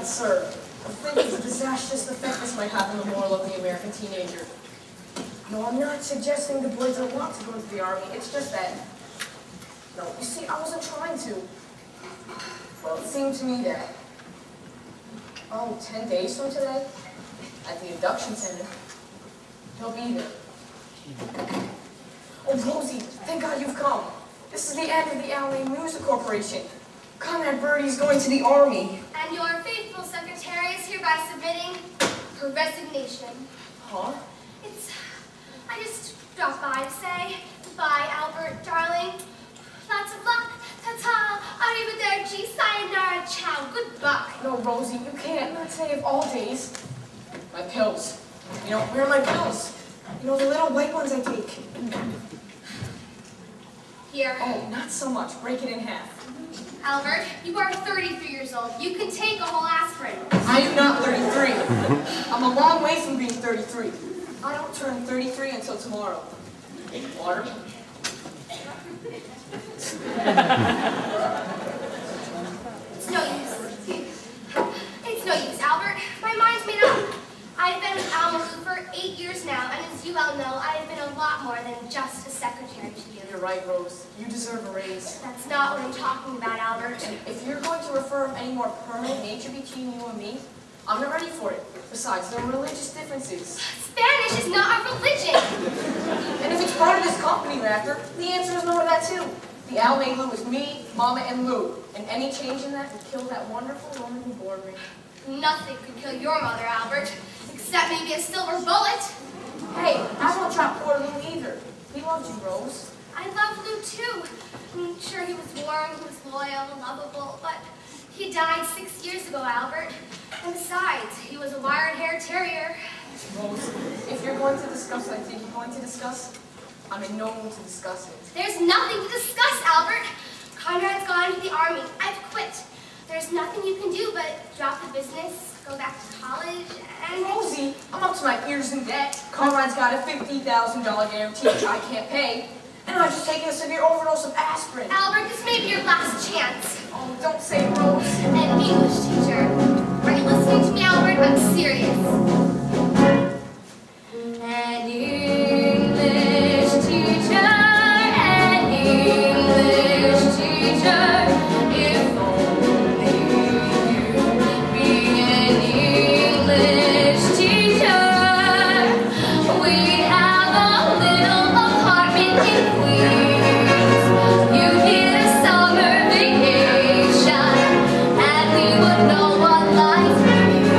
and sir. Think of the disastrous effect this might have on the moral of the American teenager. No, I'm not suggesting the boys don't want to go into the army. It's just that... No, you see, I wasn't trying to. Well, it seemed to me that... 10 days from today, at the induction center, he'll be there. Oh, Rosie, thank God you've come. This is the end of the Allen Music Corporation. Comrade Birdie's going to the army. And your faithful secretary is hereby submitting her resignation. Huh? I just dropped by to say goodbye, Albert, darling. Lots of luck. Ta-ta. Arrivederci. Sayonara. Ciao. Goodbye. No, Rosie, you can't. Not today of all days. My pills. You know, where are my pills? You know, the little white ones I take. Here. Oh, not so much. Break it in half. Albert, you are 33 years old. You can take a whole aspirin. I am not 33. I'm a long way from being 33. I don't turn 33 until tomorrow. Water? It's no use. It's no use, Albert. My mind's made up. I've been with Alma for 8 years now, and as you well know, I have been a lot more than just a secretary to you. You're right, Rose. You deserve a raise. That's not what I'm talking about, Albert. And if you're going to refer of any more permanent nature between you and me, I'm not ready for it. Besides, there are religious differences. Spanish is not a religion. And if it's part of this company, Raptor, the answer is no to that too. The Alme Lou is me, Mama, and Lou. And any change in that would kill that wonderful woman who bore me. Nothing could kill your mother, Albert, except maybe a silver bullet. Hey, I won't drop poor Lou either. He loves you, Rose. I love Lou too. I'm sure he was warm, he was loyal, lovable, but he died 6 years ago, Albert. And besides, he was a wire-haired terrier. Rose, if you're going to discuss what I think you're going to discuss, I'm in no mood to discuss it. There's nothing to discuss, Albert. Conrad's gone to the army. I've quit. There's nothing you can do but drop the business, go back to college, and... Rosie, I'm up to my ears in debt. Conrad's got a $50,000 guarantee, which I can't pay. And I've just taken a severe overdose of aspirin. Albert, this may be your last chance. Oh, don't say Rose. An English teacher. Are you listening to me, Albert? I'm serious. An English teacher, an English teacher. If only you'd be an English teacher, we'd have a little apartment in Queens. You'd get a summer vacation, and we would know what life means.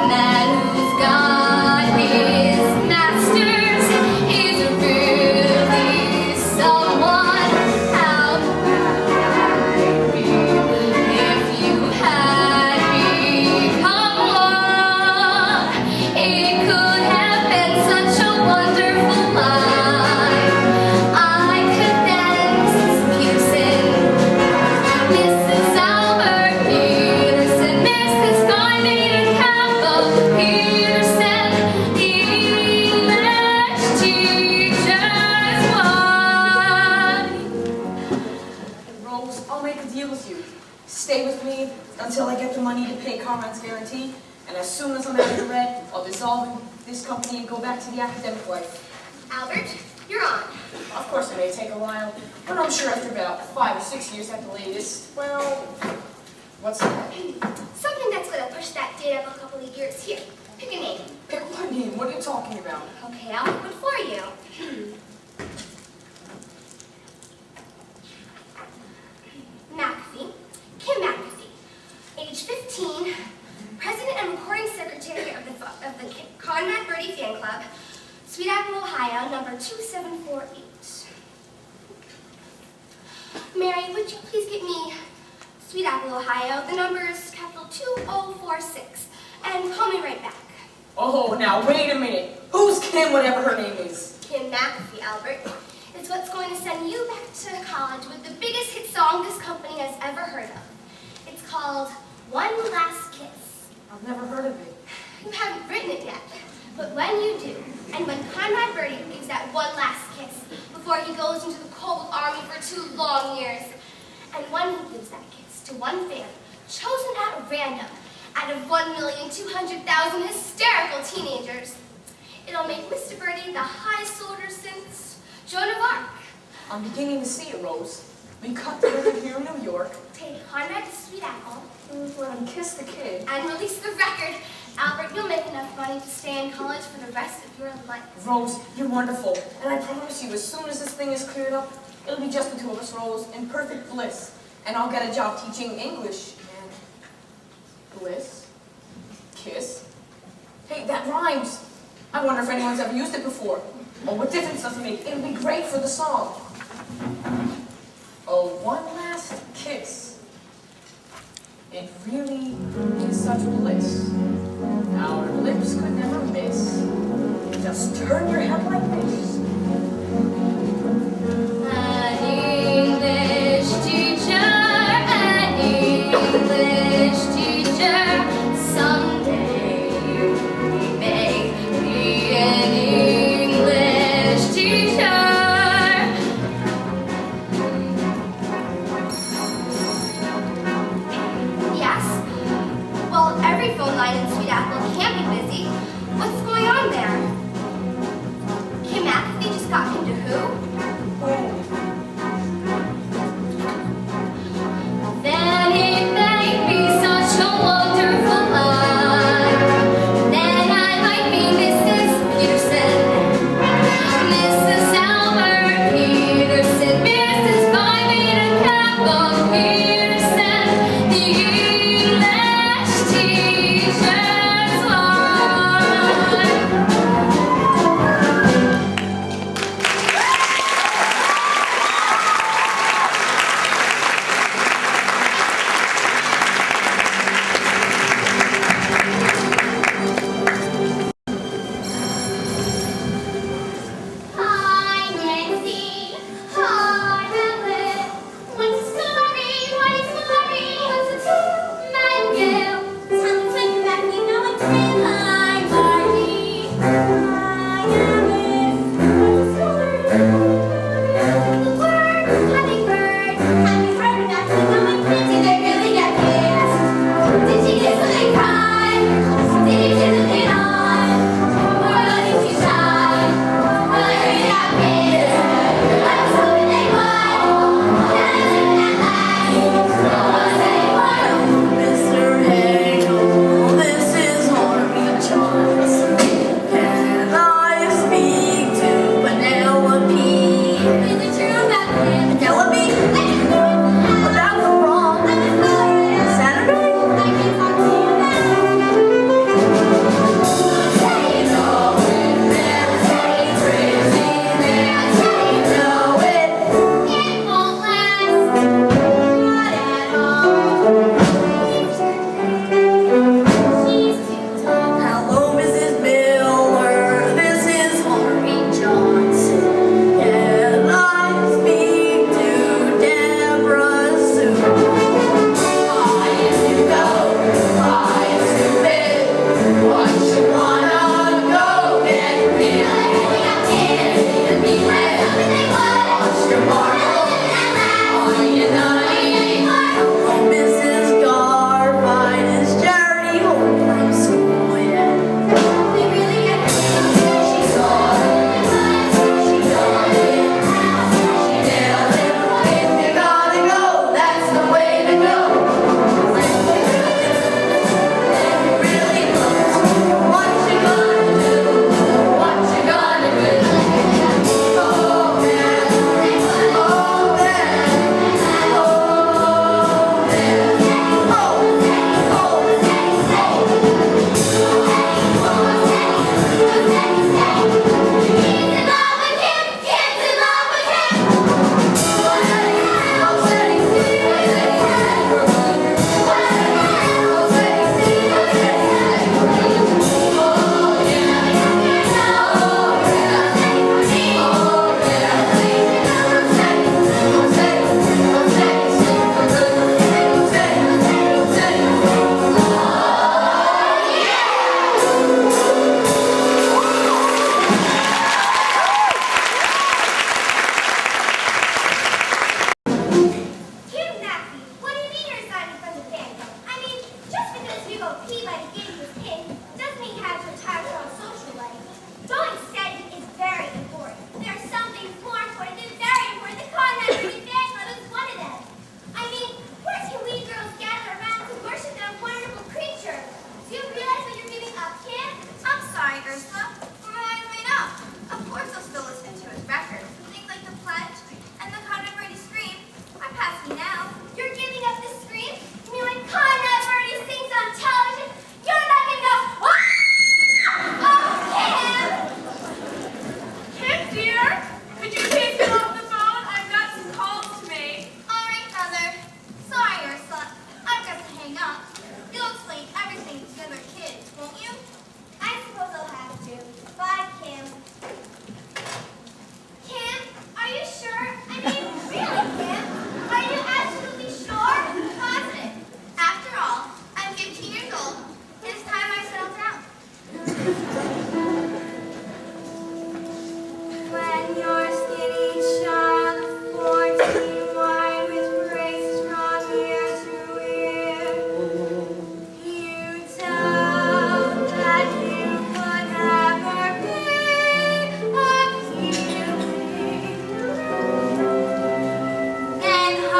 Man who's got his masters is really someone. How happy I'd be if you had become one. It could have been such a wonderful life. I could dance Peterson, Mrs. Albert Peterson, Mrs. Garnett and Campbell Peterson, English teacher's wife. Rose, I'll make a deal with you. Stay with me until I get the money to pay Conrad's guarantee, and as soon as I'm out of the red, I'll dissolve this company and go back to the academic life. Albert, you're on. Of course, it may take a while, but I'm sure after about 5 or 6 years at the latest, well, what's that? Something that's going to push that date up a couple of years. Here, pick a name. Pick what name? What are you talking about? Okay, I'll pick one for you. McAfee, Kim McAfee, age 15, president and recording secretary of the Conrad Birdie Fan Club, Sweet Apple, Ohio, number 2748. Mary, would you please get me Sweet Apple, Ohio? The number is capital 2046, and call me right back. Oh, now wait a minute. Who's Kim, whatever her name is? Kim McAfee, Albert. It's what's going to send you back to college with the biggest hit song this company has ever heard of. It's called One Last Kiss. I've never heard of it. You haven't written it yet, but when you do, and when Conrad Birdie gives that one last kiss before he goes into the cold army for 2 long years, and when he gives that kiss to one fan chosen at random out of 1,200,000 hysterical teenagers. It'll make Mr. Birdie the highest order since Joan of Arc. I'm beginning to see it, Rose. We cut together here in New York. Take Conrad to Sweet Apple. Let him kiss the kid. And release the record. Albert, you'll make enough money to stay in college for the rest of your life. Rose, you're wonderful. And I promise you, as soon as this thing is cleared up, it'll be just the two of us, Rose, in perfect bliss. And I'll get a job teaching English and bliss. Kiss. Hey, that rhymes. I wonder if anyone's ever used it before. Oh, what difference does it make? It'll be great for the song. Oh, one last kiss. It really is such bliss. Our lips could never miss. Just turn your head like this. An English teacher, an English teacher. Someday you may be an English teacher. Yes? Well, every phone line in Sweet Apple can't be busy. What's going on there? Kim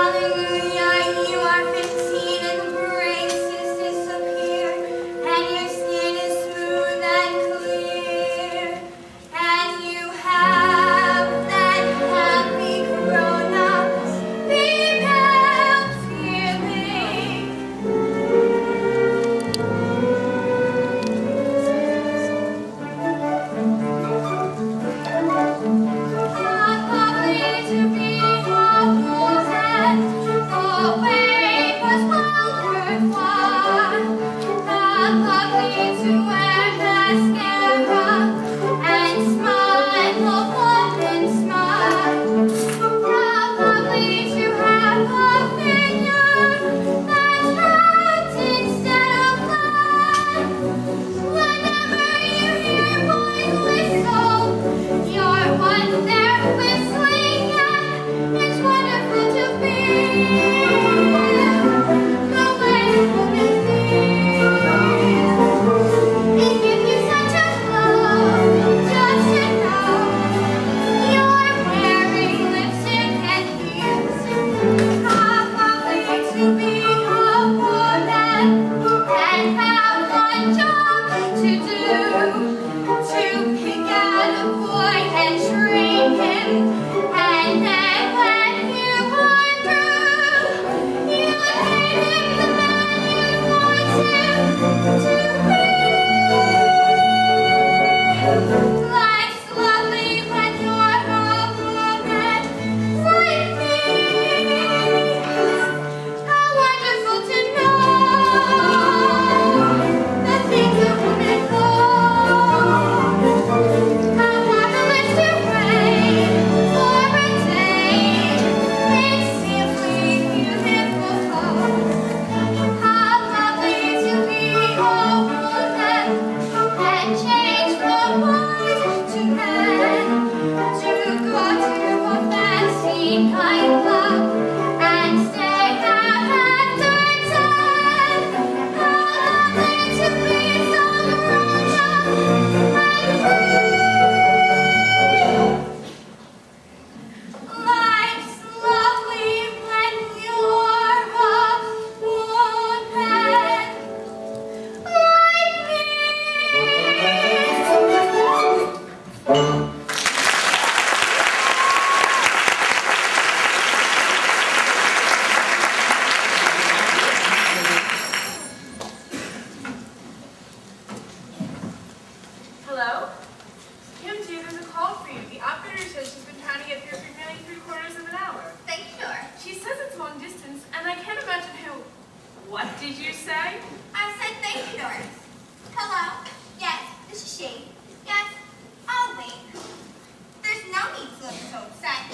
Hallelujah, you are 15 and the braces disappear, and your skin is smooth and clear, and you have that happy grown-ups female feeling. Not lovely to be a woman, the way was well won. Not lovely to wear mascara and smile a woman's smile. Not lovely to have a finger that's hurt instead of blood. Whenever you hear boys whistle, you're one they're whistling at. It's wonderful to feel the way women feel. They give you such a glow just to know you're wearing lipstick and heels. How lovely to be a woman and have one job to do. To pick out a boy and train him, and then when you are through, you made him the man you want him to be. Life's lovely when you're a woman like me. How wonderful to know the things a woman knows. How marvelous to reign for a day in simply beautiful clothes. How lovely to be a woman and change from boys to men, to go to a fancy nightclub and stay out after 10. How lovely to be so grown up and free. Life's lovely when you're a woman like me. Hello? Kim G, there's a call for you. The operator says she's been trying to get through for nearly 3/4 of an hour. Thank you, Doris. She says it's long distance, and I can't imagine who... What did you say? I said thank you, Doris. Hello? Yes, this is she. Yes, I'll wait. There's no need to look so upset.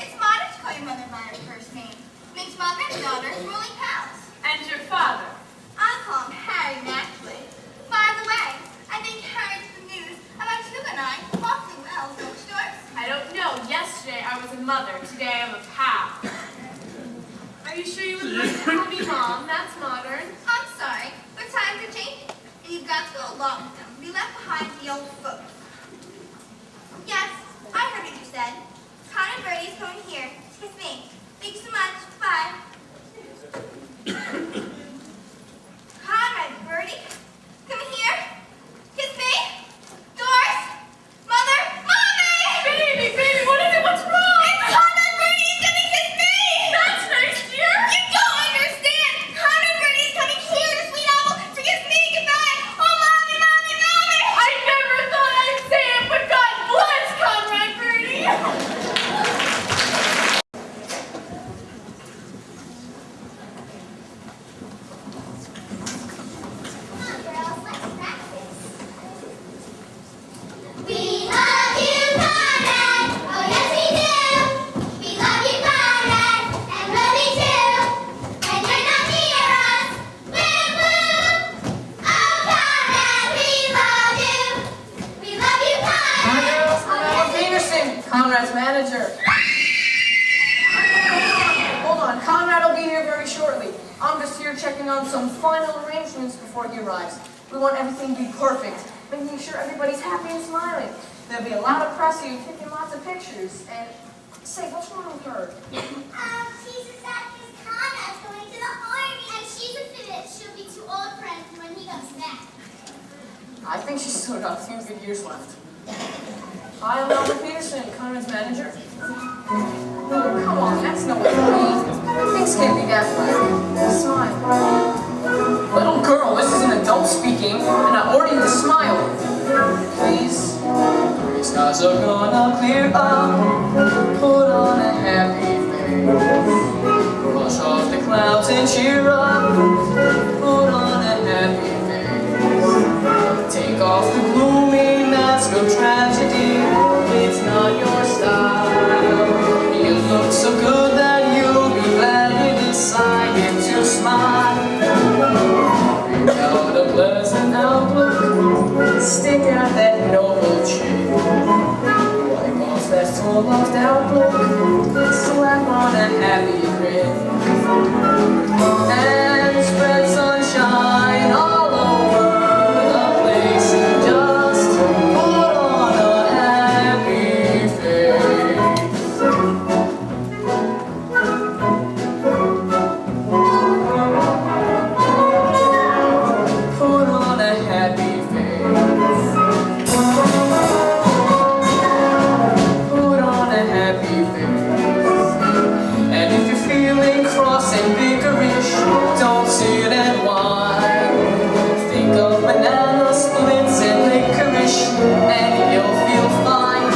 It's modern to call your mother by her first name. Makes mother and daughter really pals. And your father? I'll call him Harry naturally. By the way, I think Harry's the news about you and I awfully well, don't you, Doris? I don't know. Yesterday I was a mother. Today I'm a pal. Are you sure you would like to call me Mom? That's modern. I'm sorry, but times are changing, and you've got to go along with them. We left behind the old folks. Yes, I heard what you said. Conrad Birdie's coming here to kiss me. Thanks so much. Bye. Conrad Birdie? Come here. Kiss me. Doris? Mother? Mommy! Baby, what is it? What's wrong? It's Conrad Birdie. He's gonna kiss me. That's nice, dear. You don't understand. Conrad Birdie's coming here to Sweet Owl to kiss me goodbye. Oh, mommy, mommy, mommy! I never thought I'd say it, but God bless Conrad Birdie. Conrad's manager. Hold on, Conrad will be here very shortly. I'm just here checking on some final arrangements before he arrives. We want everything to be perfect, making sure everybody's happy and smiling. There'll be a lot of press of you taking lots of pictures. And say, what's wrong with her? She's a sad think she's still got a few good years left. Hi, I'm Albert Peterson, Conrad's manager. Oh, come on, that's no way to be. Things can't be that way. Smile. Little girl, this is an adult speaking, and I order you to smile. Please. Gray skies are gonna clear up. Put on a happy face. Brush off the clouds and cheer up. Put on a happy face. Take off the gloomy mask of tragedy. It's not your style. You look so good that you'll be glad you decided to smile. Bring out a pleasant outlook. Stick out that noble chin. Wipe off that full-loved outlook. Slap on a happy grin. And spread sunshine all over the place. Just put on a happy face. Put on a happy face. Put on a happy face. And if you're feeling cross and vigorous, don't sit and whine. Think of banana splits and licorice, and you'll feel fine.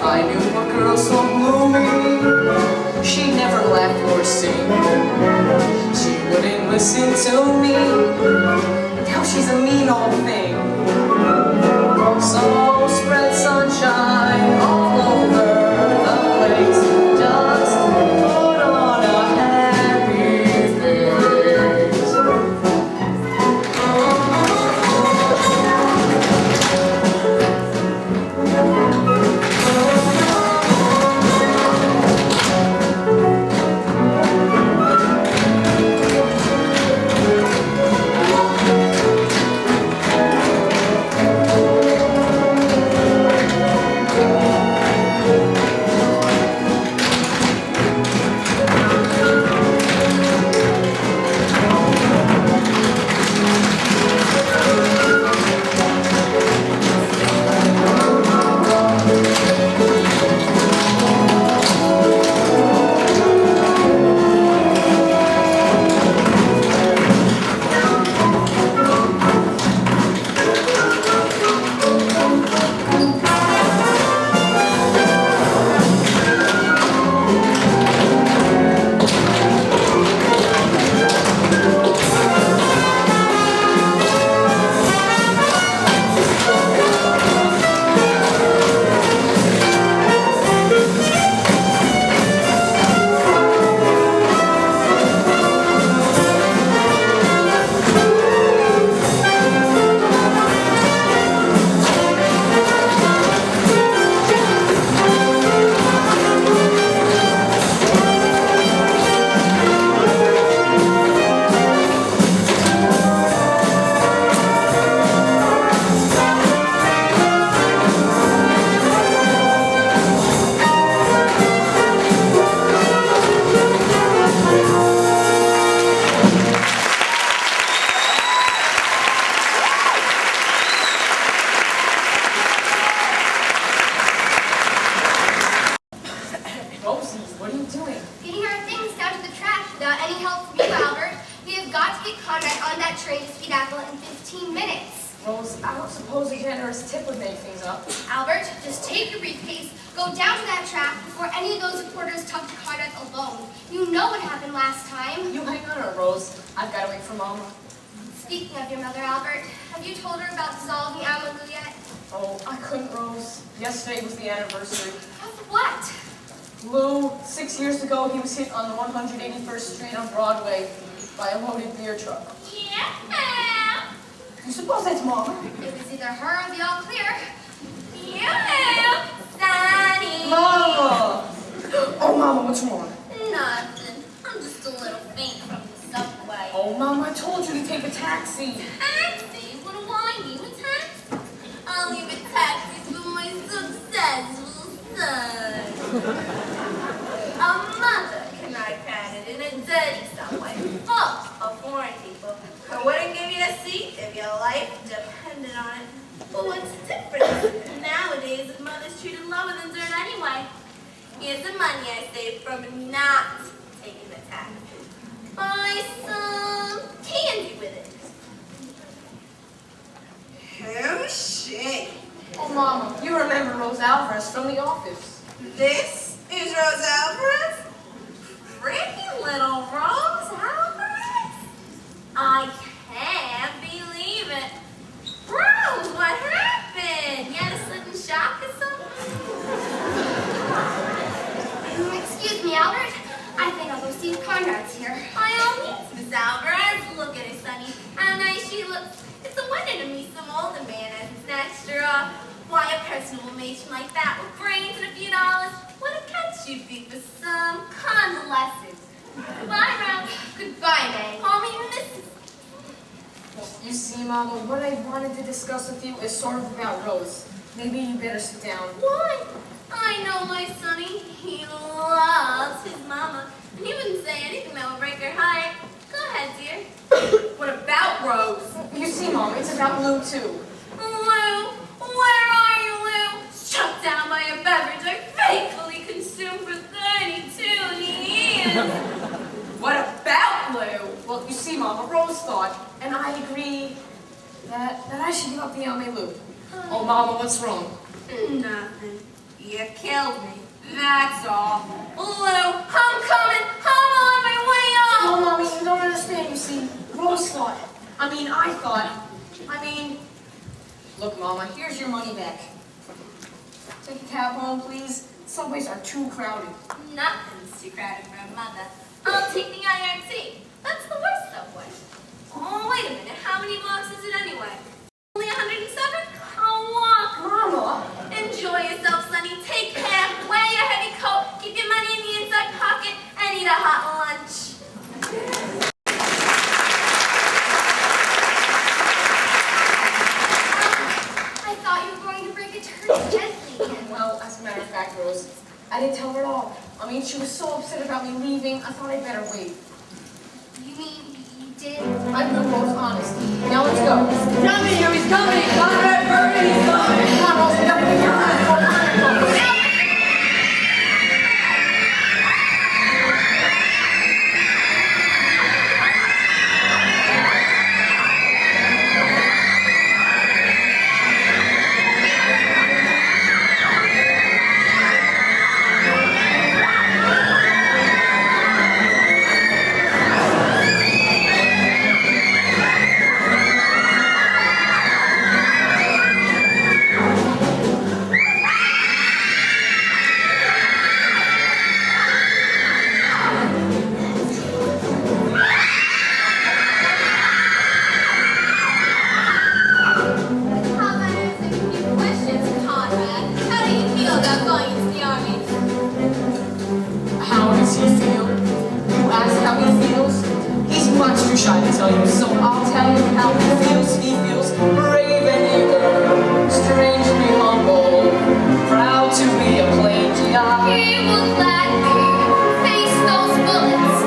I knew a girl so gloomy, she never laughed or sing. She wouldn't listen to me. Now she's a mean old thing. So spread sunshine all over the place. Just put on a happy face. Rosie, what are you doing? Getting our things down to the track without any help from you, Albert. We have got to get Conrad on that train to Speed Apple in 15 minutes. Rose, I don't suppose a generous tip would make things up. Albert, just take your briefcase, go down to that track before any of those reporters talk to Conrad alone. You know what happened last time. You hang on her, Rose. I've got to wait for Mama. Speaking of your mother, Albert, have you told her about dissolving Amalu yet? Oh, I couldn't, Rose. Yesterday was the anniversary. Of what? Lou, 6 years ago, he was hit on the 181st Street on Broadway by a loaded beer truck. Yeah. You suppose that's Mama? It was either her or the all clear. Yeah, Sonny. Mama! Oh, Mama, what's wrong? Nothing. I'm just a little faint from the subway. Oh, Mama, I told you to take a taxi. Taxi? What do I need a taxi? I'll leave a taxi for my successful son. A mother can ride crowded in a dirty subway full of foreign people who wouldn't give you a seat if your life depended on it. the money I saved from not taking the tax. Buy some candy with it. Oh, shit. Oh, Mama, you remember Rose Alvarez from The Office. This is Rose Alvarez? Pretty little Rose Alvarez? I can't believe it. Rose, what happened? You had a sudden shock or something? Excuse me, Albert. I think I'll go see if Conrad's here. By all means, Miss Alvarez. Look at her, Sonny. How nice she looks. It's a wonder to meet some older man as he snatched her up. Why, a personal matron like that with brains and a few dollars, what a catch you'd be for some convalescent. Goodbye, Ralph. Goodbye, May. Call me Mrs. You see, Mama, what I wanted to discuss with you is sort of about Rose. Maybe you better sit down. Why? I know my Sonny. He loves his mama. And he wouldn't say anything that would break her heart. Go ahead, dear. What about Rose? You see, Mama, it's about Lou, too. Lou, where are you, Lou? Struck down by a beverage I faithfully consumed for 32 years. What about Lou? Well, you see, Mama, Rose thought, and I agree, that I should give up the Lou. Oh, Mama, what's wrong? Nothing. You killed me. That's all. Lou, I'm coming. I'm on my way up. Oh, Mommy, you don't understand, you see. Rose thought. I thought. Look, Mama, here's your money back. Take a cab home, please. Subways are too crowded. Nothing's too crowded for a mother. I'll take the IRT. That's the worst subway. Oh, wait a minute. How many blocks is it anyway? Only 107? I'll walk. Mama! Enjoy yourself, Sonny. Take care. Wear your heavy coat. Keep your money in the inside pocket and eat a hot lunch. I thought you were going to break it to her gently. Well, as a matter of fact, Rose, I didn't tell her at all. She was so upset about me leaving, I thought I'd better wait. You mean you did? I'm the most honest. Now let's go. Coming, here he's coming! Conrad Birdie, he's coming! Come on, Rose, we gotta get your shy to tell you, so I'll tell you how he feels. He feels brave and eager, strangely humble, proud to be a plain GI. He will gladly face those bullets,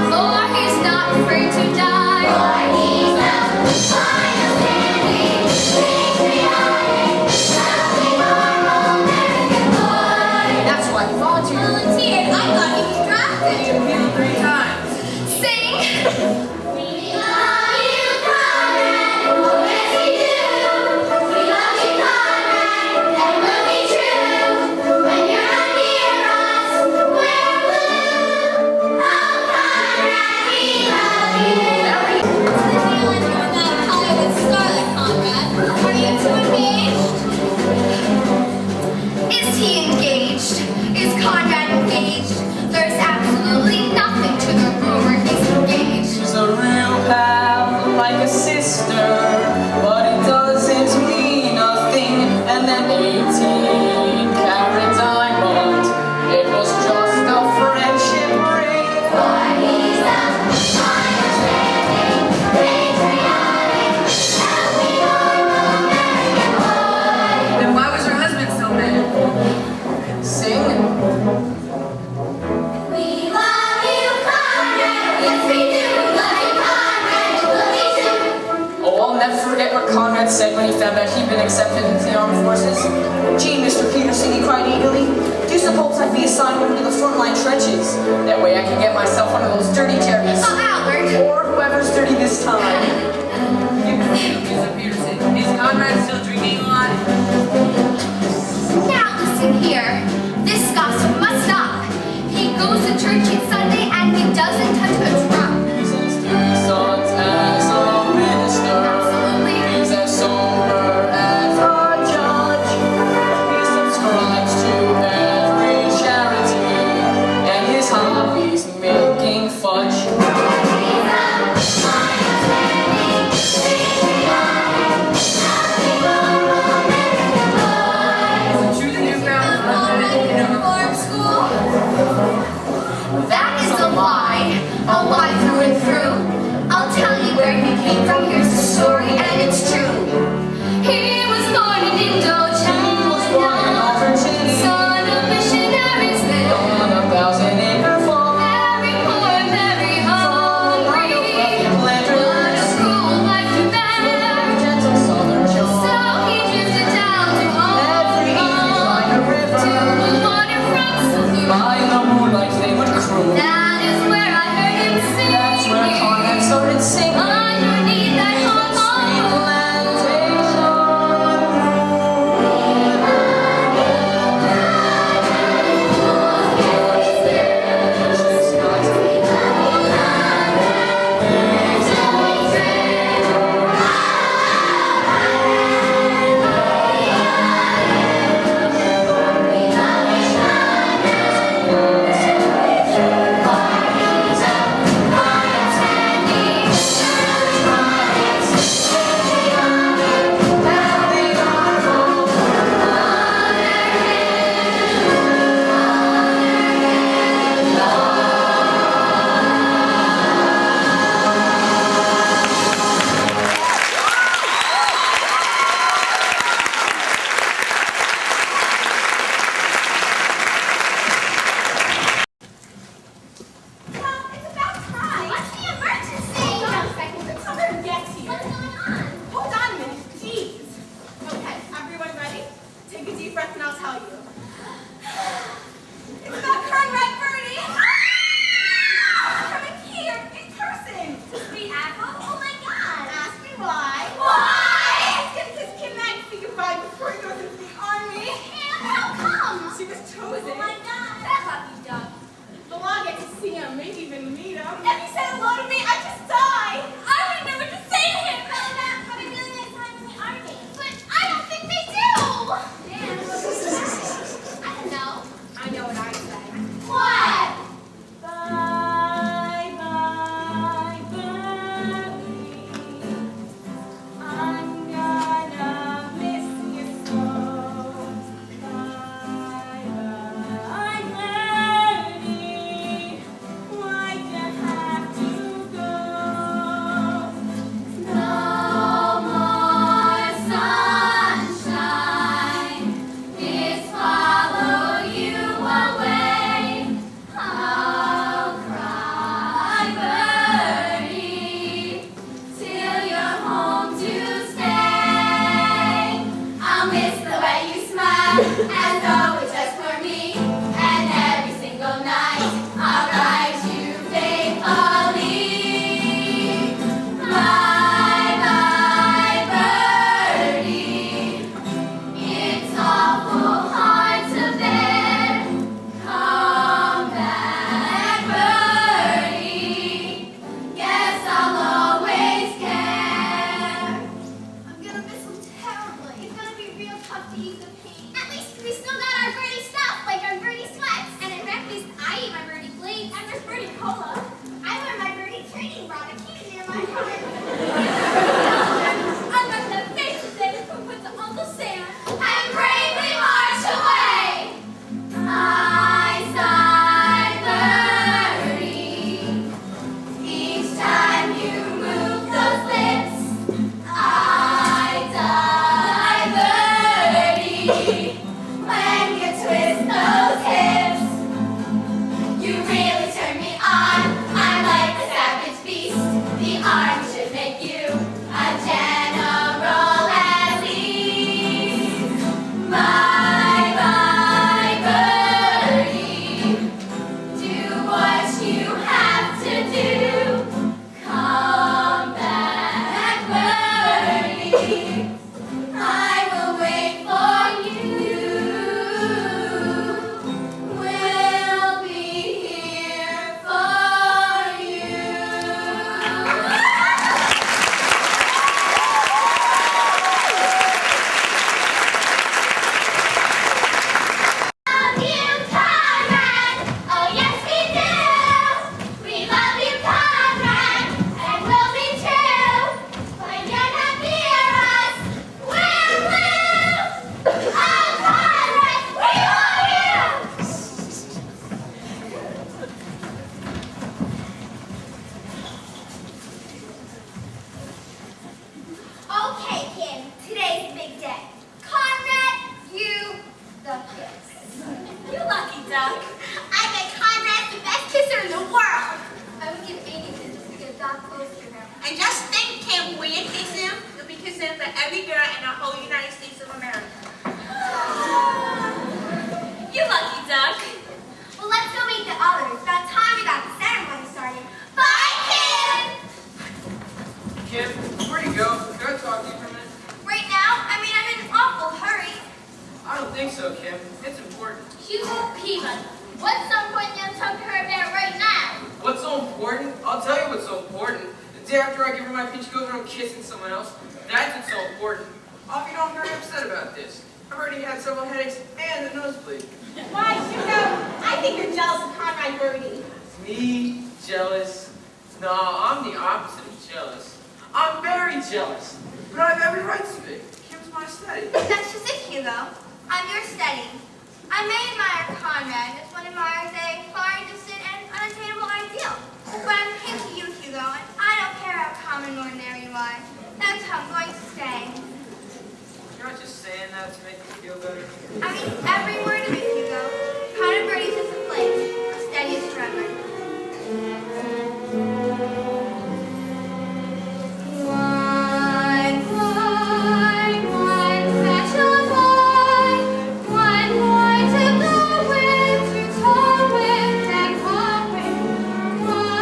for he's not afraid to die. For he's the final standing, patriotic, proudly normal American boy. That's why he volunteered. Volunteered? I thought he was drafted. He appealed 3 times. Sing! Conrad said when he found out he'd been accepted into the armed forces. "Gee, Mr. Peterson," he cried eagerly, "do you suppose I'd be assigned to the frontline trenches? That way I can get myself one of those dirty terrorists. Oh, Albert. Or whoever's dirty this time. Mr. Peterson, is Conrad still drinking a lot? Now listen here. This gossip must stop. He goes to church each Sunday and he doesn't touch a drop. He's his two sons as a minister. Absolutely. He's as sober as a judge. He subscribes to every charity. And his hobby's making fudge. That is a lie through and through. I'll tell you where he came from, here's the story, and it's true. He was born in Indochina, son of missionaries there. On a 1,000-acre farm. Very poor, very hungry, what a cruel life to bear. Gentle southern So charm. he drifted down to Every evening like a river. to the waterfront saloon. By the moonlight they would croon. That is where I heard him sing. That's where Conrad started singing. Underneath that hot Sweet plantation. Well, it's about time. What's the emergency? Hold on a second. Someone gets here. What's going on? Hold on a minute, please. Okay, everyone ready? Take a deep breath and I'll tell you. It's about Conrad Birdie. Coming here in person. To speak apple? Oh my God. Ask me why. Why? He's gonna kiss Kim Mack to say goodbye before he goes into the army. And how come? She was chosen. Oh my God. That lucky duck. Well, I'll get to see him, maybe even meet him. If he said hello to me, I'd just die. I wouldn't know what to say to him. Well, that would be really nice time in the army. But I don't think they do. Dan, what do you say? I don't know. I know what I say. What? Bye, bye, birdie. I'm gonna miss you so. Bye, bye, birdie. Why'd you have to go? so, Kim. It's important. Hugo Peabody, what's so important you talk to her about right now? What's so important? I'll tell you what's so important. The day after I give her my peach coat and I'm kissing someone else, that's what's so important. I'll be all very upset about this. I've already had several headaches and a nosebleed. Why, Hugo, I think you're jealous of Conrad Birdie. Me? Jealous? No, I'm the opposite of jealous. I'm very jealous. But I have every right to be. Kim's my steady. That's just it, Hugo. I'm your steady. I may admire Conrad as one admires a far distant and unattainable ideal. But I'm pinned to you, Hugo, and I don't care how common and ordinary you are. That's how I'm going to stay. You're not just saying that to make me feel better. I mean every word of it, Hugo. Conrad Birdie's is the place. Steady as forever. One special boy, one more to go with, to talk with and walk with.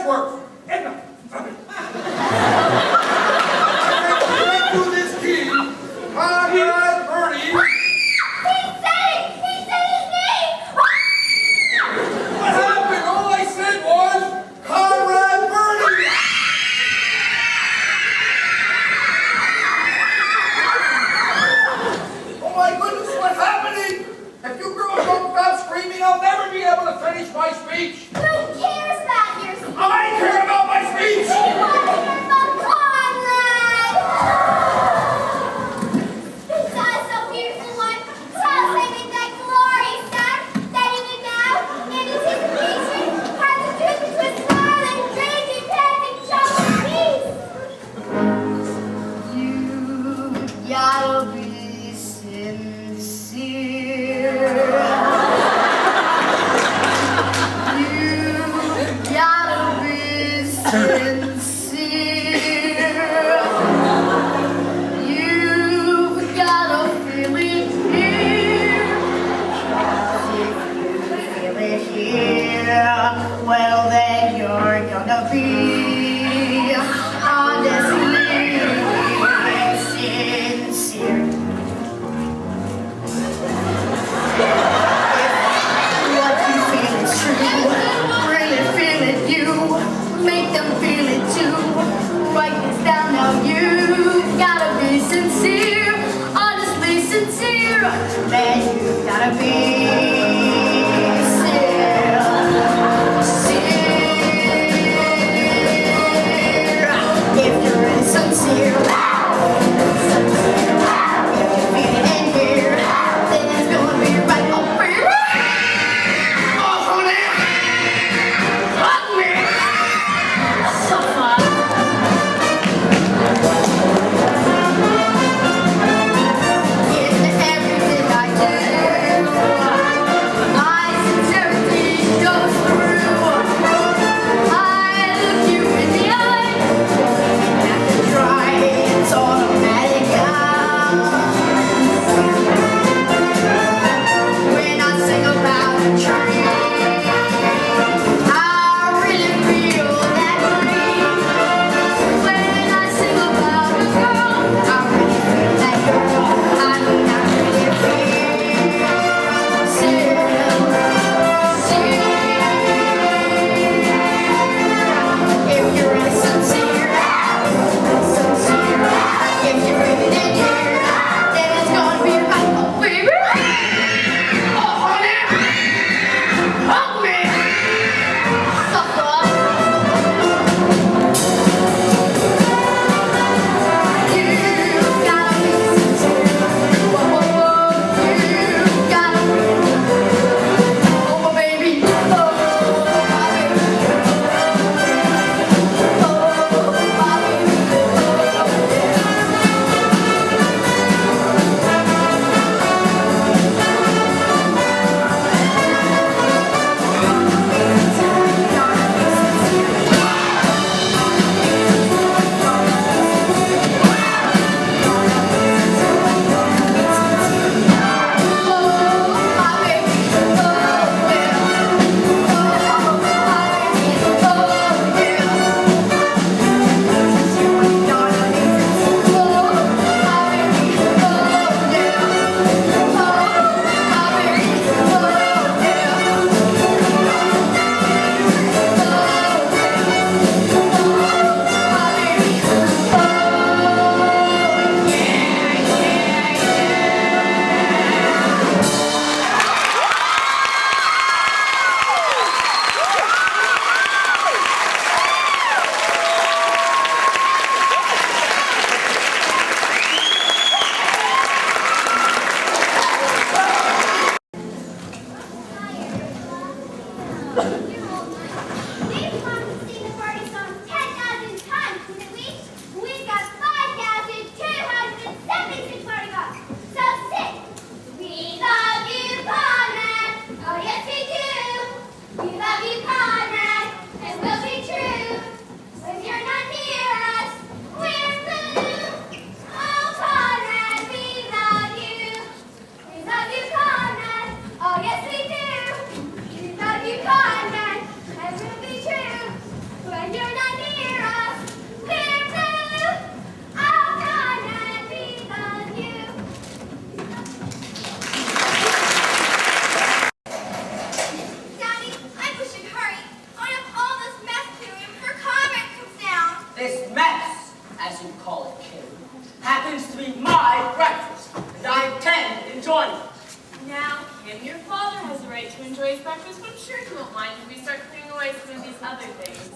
works. Edna, stop it. I do this key. Conrad Birdie. He said his name! What happened? All I said was Conrad Birdie. Oh my goodness, what's happening? If you girls don't stop screaming, I'll never be able to finish my speech. Who cares about your speech? I care about my speech. We want to hear from Conrad! This is so beautiful one. Tell us in that glorious sound that even now, in anticipation, has the truth between smile and crazy passing chocolate peace. You gotta be sincere. You gotta be sincere. You gotta feel it here. 'Cause if you feel it here, well then you're gonna be honestly sincere. What you feel is true. Really feel it, you. Make them feel it too. Write this down now. You gotta be sincere. Honestly sincere. Then you gotta be sincere. If you're really sincere. If you feel it in here, then it's gonna be right up here. Oh, honey. Hug me. So fun. In everything I do, your father has the right to enjoy his breakfast, but I'm sure he won't mind if we start clearing away some of these other things.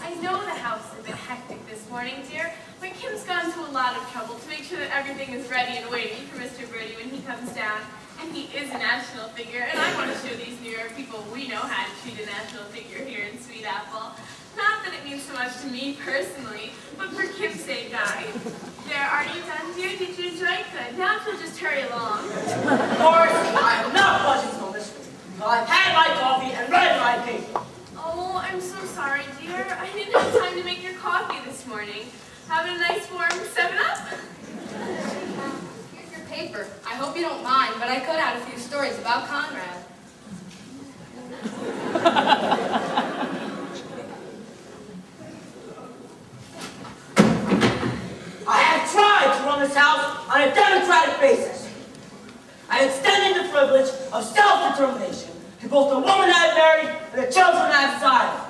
I know the house is a bit hectic this morning, dear, but Kim's gone to a lot of trouble to make sure that everything is ready and waiting for Mr. Birdie when he comes down. And he is a national figure, and I want to show these New York people we know how to treat a national figure here in Sweet Apple. Not that it means so much to me personally, but for Kim's sake, Guy. There, are you done, dear? Did you enjoy it? Good. Now she'll just hurry along. Of course, I am not budging from this. I've had my coffee and read my paper. Oh, I'm so sorry, dear. I didn't have time to make your coffee this morning. Having a nice warm 7-Up? Here's your paper. I hope you don't mind, but I could add a few stories about Conrad. I have tried to run this house on a democratic basis. I extended the privilege of self-determination to both the woman I've married and the children I've desired.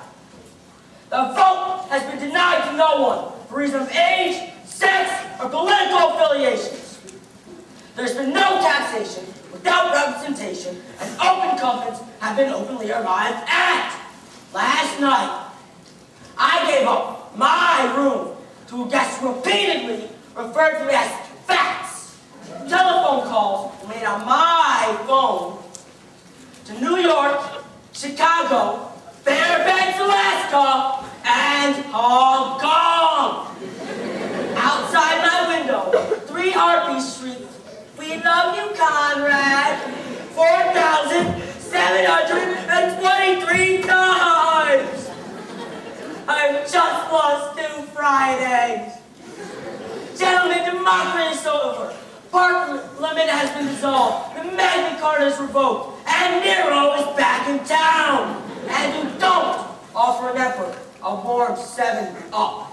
The vote has been denied to no one for reason of age, sex, or political affiliations. There's been no taxation without representation, and open covenants have been openly arrived at. Last night, I gave up my room to a guest who repeatedly referred to me as facts. Telephone calls were made on my phone to New York, Chicago, Fairbanks, Alaska, and Hong Kong. Outside my window, 3 Harpies shrieked, "We love you, Conrad," 4,723 times. I've just lost 2 Fridays. Gentlemen, democracy is over. Park limit has been dissolved. The Magna Carta is revoked. And Nero is back in town. And you don't offer an effort a warm 7-Up.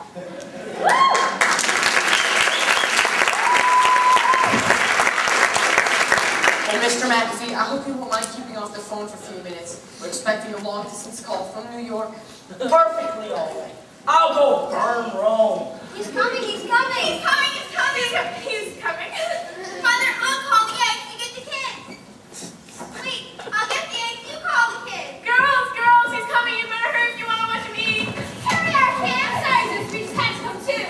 Hey, Mr. McAfee, I hope you won't mind keeping off the phone for a few minutes. We're expecting a long-distance call from New York. Perfectly all right. I'll go burn Rome. He's coming, he's coming. He's coming, he's coming. He's coming. Mother, I'll call the eggs, you get the kids. Wait, I'll get the eggs, you call the kids. Girls, he's coming. You better hurry if you want to watch him eat. Here we are, Kim. Sorry, this speech had to come too.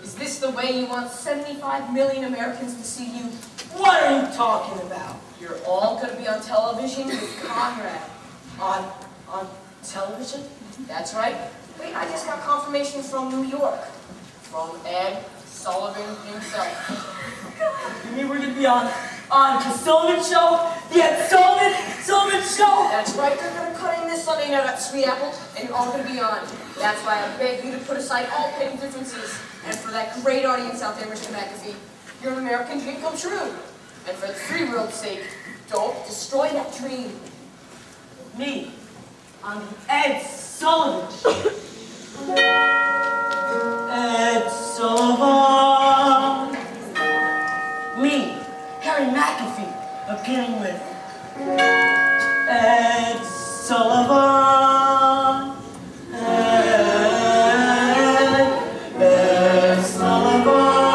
Is this the way you want 75 million Americans to see you? What are you talking about? You're all going to be on television with Conrad. On television? That's right. Wait, I just got confirmation from New York. From Ed Sullivan himself. You mean we're going to be on the Sullivan Show? The Ed Sullivan Show? That's right. They're going to cut in this Sunday night at Sweet Apple, and you're all going to be on. That's why I beg you to put aside all petty differences. And for that great audience out there, Mr. McAfee, your American dream come true. And for the free world's sake, don't destroy that dream. Me, on the Ed Sullivan Show. Ed Sullivan. Me, Harry McAfee, appearing with Ed Sullivan. Ed Sullivan. Ed Sullivan.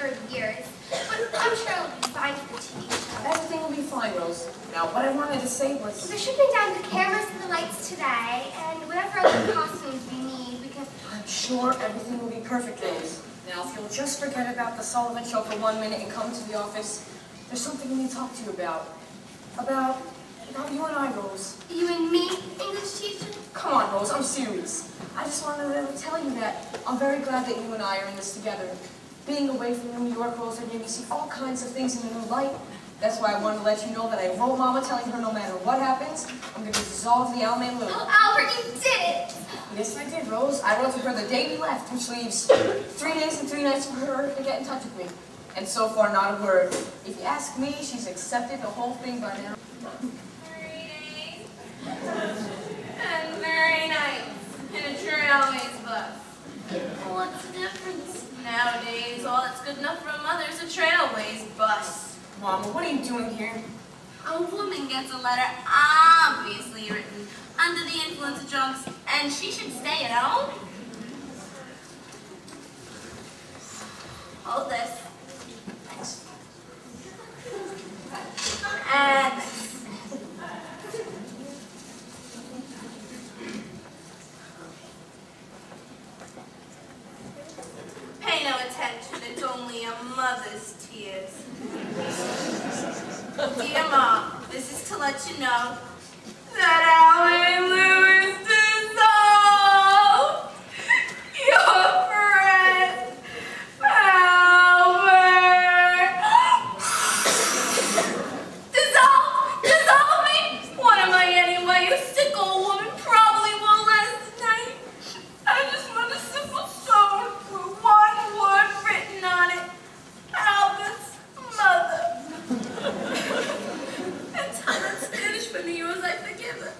30 years. But I'm sure it'll be fine for the TV show. Everything will be fine, Rose. Now, what I wanted to say was... They're shipping down the cameras and the lights today, and whatever other costumes we need, we can... I'm sure everything will be perfect, Rose. Now, if you'll just forget about the Sullivan Show for 1 minute and come to the office, there's something we need to talk to you about. About you and I, Rose. You and me, English teacher? Come on, Rose, I'm serious. I just wanted to tell you that I'm very glad that you and I are in this together. Being away from New York, Rose, made me see all kinds of things in a new light. That's why I wanted to let you know that I wrote Mama telling her no matter what happens, I'm going to dissolve the Almain Loop. Oh, Albert, you did it! Yes, I did, Rose. I wrote to her the day we left, which leaves 3 days and 3 nights for her to get in touch with me. And so far, not a word. If you ask me, she's accepted the whole thing by now. 3 days and 30 nights in a trailways bus. What's the difference? Nowadays, all that's good enough for a mother is a trailways bus. Mama, what are you doing here? A woman gets a letter obviously written under the influence of drugs, and she should stay at home? Hold this. And this. Pay no attention, it's only a mother's tears. Dear Mom, this is to let you know that Almain Lou is dissolved. Your friend, Albert. Dissolve me? What am I anyway? You sick old woman probably won't last tonight. I just want a simple stone with one word written on it. Albert's mother. Until that's finished for me, Rose, I forgive her.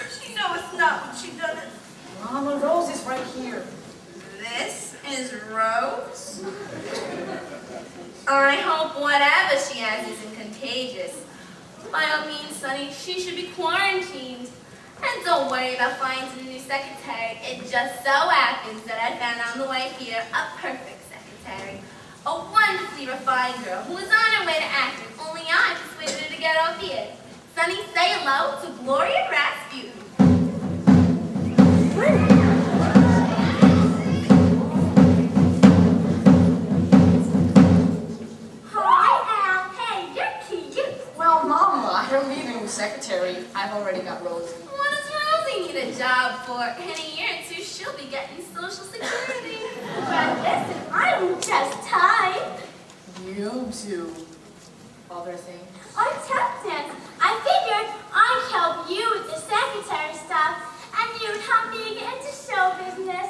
She knows it's not what she done it. Mama, Rose is right here. This is Rose. I hope whatever she has isn't contagious. By all means, Sonny, she should be quarantined. And don't worry about finding a new secretary. It just so happens that I found on the way here a perfect secretary. A wonderfully refined girl who was on her way to acting, only I persuaded her to get off here. Sonny, say hello to Gloria Rasputin. Hi, Al. Hey, you're cute. Well, Mama, I don't need a new secretary. I've already got Rose. What does Rosie need a job for? In a year or two, she'll be getting Social Security. But listen, I'm just tired. You too. Other thing. I'm tempted. I figured I'd help you with the secretary stuff, and you'd help me get into show business.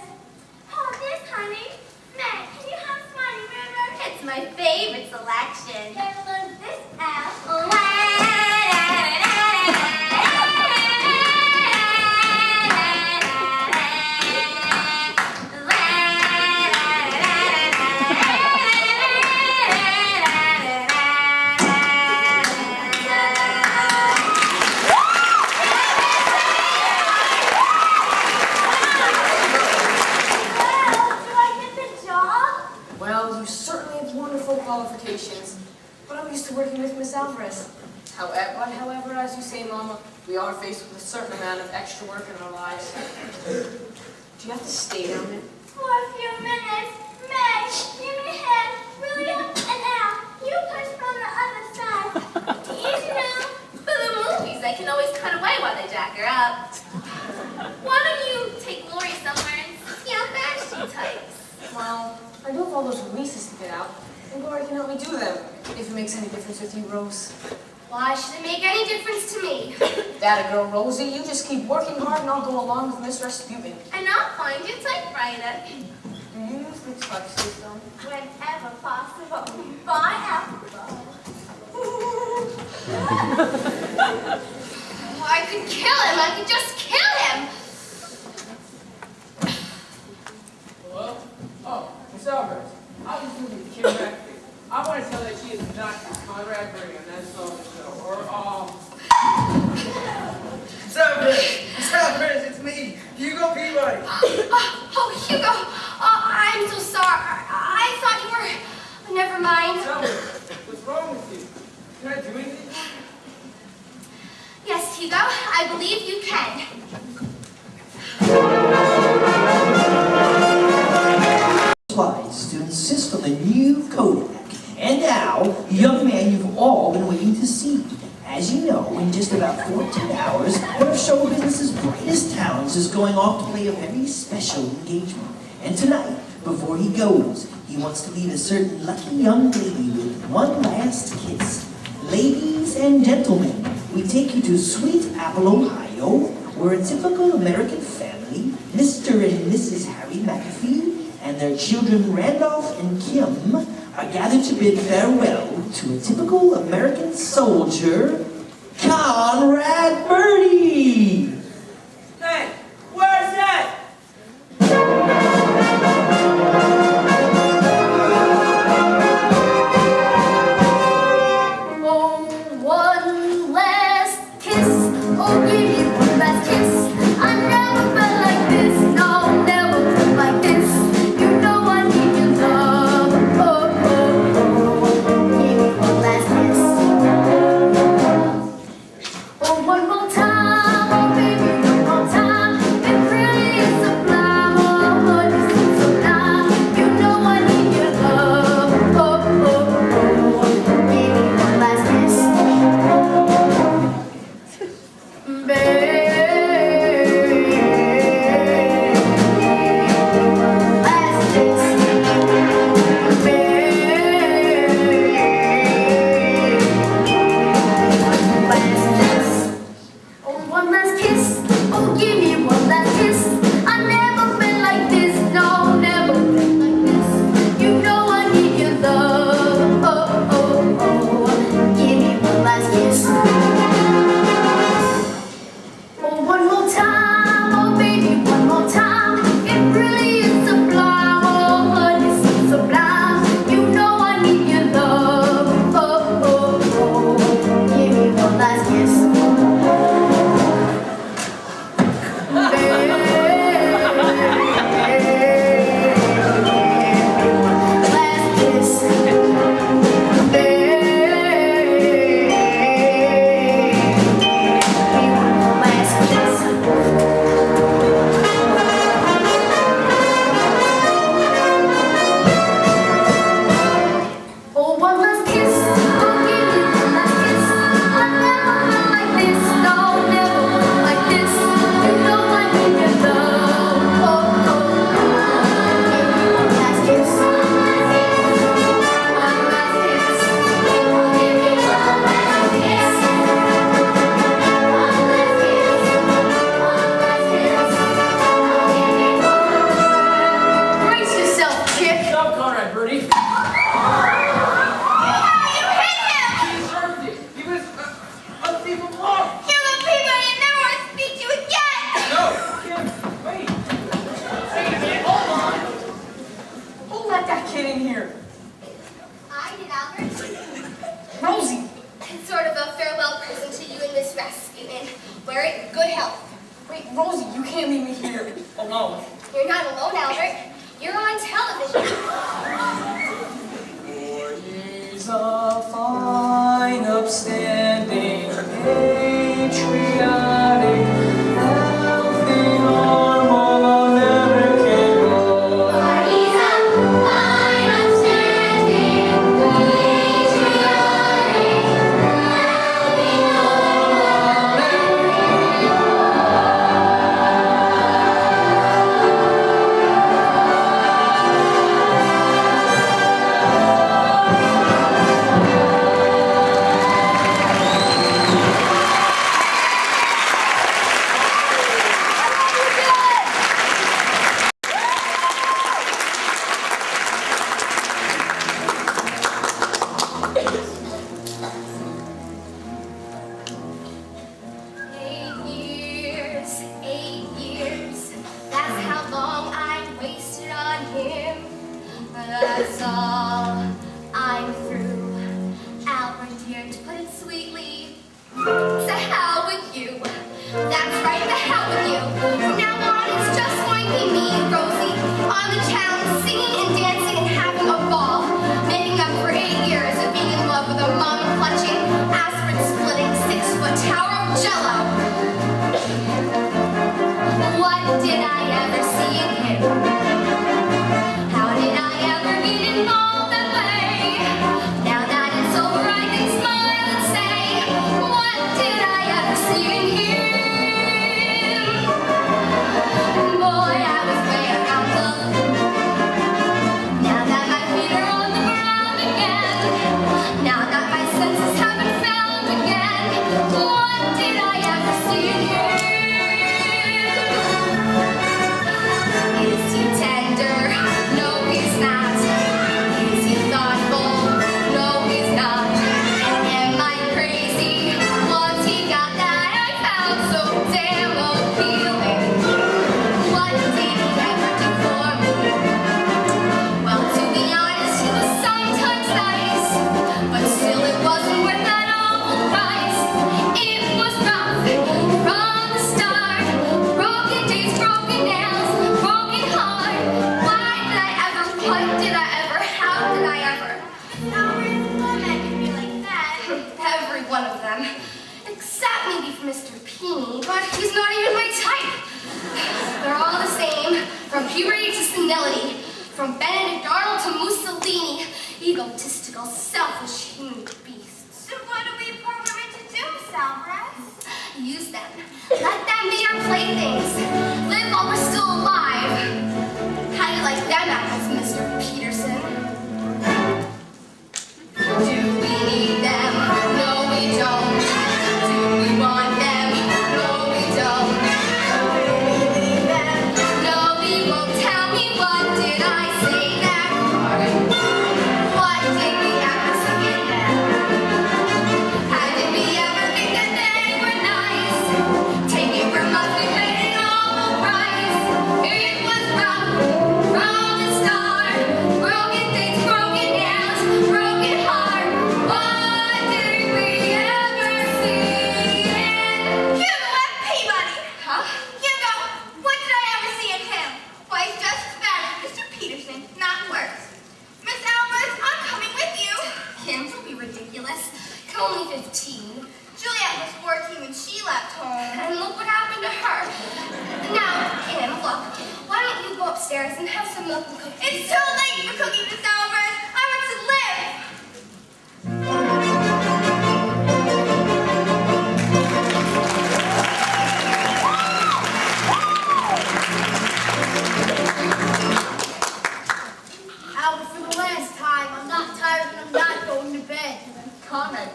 Hold this, honey. Meg, can you have Smiley River? It's my favorite selection. Then look this out. Well, you certainly have wonderful qualifications, but I'm used to working with Miss Alvarez. However, as you say, Mama, we are faced with a certain amount of extra work in our lives. Do you have to stay down there? For a few minutes. Meg, give me a hand. William and Al, you push from the other side. Easy now. For the movies, they can always cut away while they jack her up. Why don't you take Lori somewhere and see how fast she types? Well, I do have all those releases to get out, and Gloria can help me do them, if it makes any difference with you, Rose. Why should it make any difference to me? That a girl, Rosie. You just keep working hard, and I'll go along with Miss Rasputin. And I'll find your typewriter. Use the touch system. Whenever possible. Bye, Al. I could kill him. I could just kill him. Hello? Oh, Miss Alvarez. I was doing Kim Radcliffe. I want to tell that she is not Conrad Brady, and that's all the show. Or, Miss Alvarez, it's me, Hugo Peabody. Oh, Hugo. I'm so sorry. I thought you were... Never mind. Tell me, what's wrong with you? Can I do anything? Yes, Hugo, I believe you can. Slides to insist on the new Kodak. And now, young man you've all been waiting to see. As you know, in just about 14 hours, one of show business's brightest talents is going off to play a very special engagement. And tonight, before he goes, he wants to leave a certain lucky young lady with one last kiss. Ladies and gentlemen, we take you to Sweet Apple, Ohio, where a typical American family, Mr. and Mrs. Harry McAfee, and their children Randolph and Kim, are gathered to bid farewell to a typical American soldier, Conrad Birdie! Hey, where's that? Oh, one last kiss. Oh, give me one last kiss. I never felt like this. No, never felt like this. You know I need your love. Oh, oh, oh. Give me one last kiss. Oh, one more time. Oh, baby, one more time. It really is sublime. Oh, honey, so sublime. You know I need your love. Oh, oh, oh. Give me one last kiss. One last kiss, oh give me one last kiss. I never been like this, no, never been like this. You know I need your love, oh, oh, oh. Give me one last kiss. Oh, one more time, oh baby, one more time. It really is sublime, oh honey, so sublime. You know I need your love, oh, oh, oh. Give me one last kiss. Oh, one last kiss, I'll give you one last kiss. I never felt like this, no, never felt like this. You know I need your love, oh, oh, oh. Give me one last kiss. One last kiss. I'll give you one last kiss. One last kiss. One last kiss. I'll give you one. Brace yourself, chick. Stop, Conrad Birdie. You hit him! He deserved it. He was a thief of love. Hugo Peabody, I never want to speak to you again! No, Kim, wait. Hey, hold on. Who let that kid in here? I did, Albert. Rosie. It's sort of a farewell present to you and Miss Rasputin. Wear it in good health. Wait, Rosie, you can't leave me here alone. You're not alone, Albert. You're on television. He's a fine, upstanding, patriotic, healthy, normal American boy. He's a fine, upstanding, patriotic, healthy, That's all. I'm through. Albert dear, to put it sweetly, to hell with you. That's right, to hell with you. From now on, it's just going to be me and Rosie on the town, singing and dancing and having a ball, making up for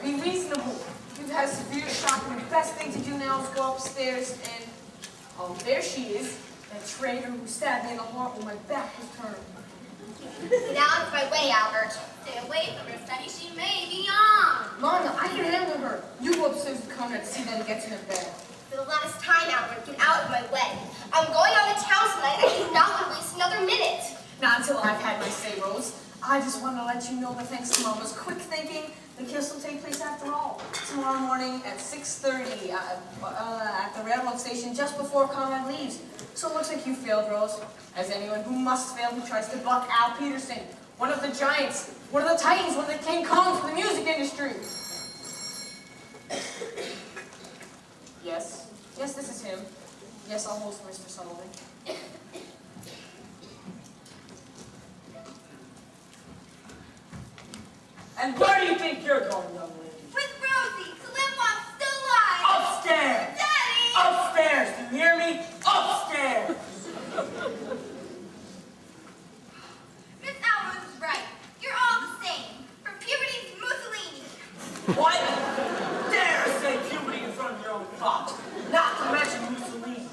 be reasonable. You've had a severe shock, and the best thing to do now is go upstairs and... Oh, there she is. That traitor who stabbed me in the heart when my back was turned. Get out of my way, Albert. Stay away from her, Sonny. She may be on. Mama, I can handle her. You go upstairs with Conrad to see that he gets in bed. For the last time, Albert, get out of my way. I'm going out of town tonight. I do not want to waste another minute. Not until I've had my say, Rose. I just want to let you know that thanks to Mama's quick thinking, the kiss will take place after all. Tomorrow morning at 6:30 at the railroad station just before Conrad leaves. So it looks like you failed, Rose. As anyone who must fail who tries to buck Al Peterson, one of the giants, one of the titans, one of the King Kongs of the music industry. Yes. Yes, this is him. Yes, almost Mr. Sullivan. And where do you think you're going, young lady? With Rosie, to live while I'm still alive. Upstairs! Daddy! Upstairs! Do you hear me? Upstairs! Miss Alvarez is right. You're all the same. From puberty to Mussolini. What? Dare say puberty in front of your own father. Not to mention Mussolini.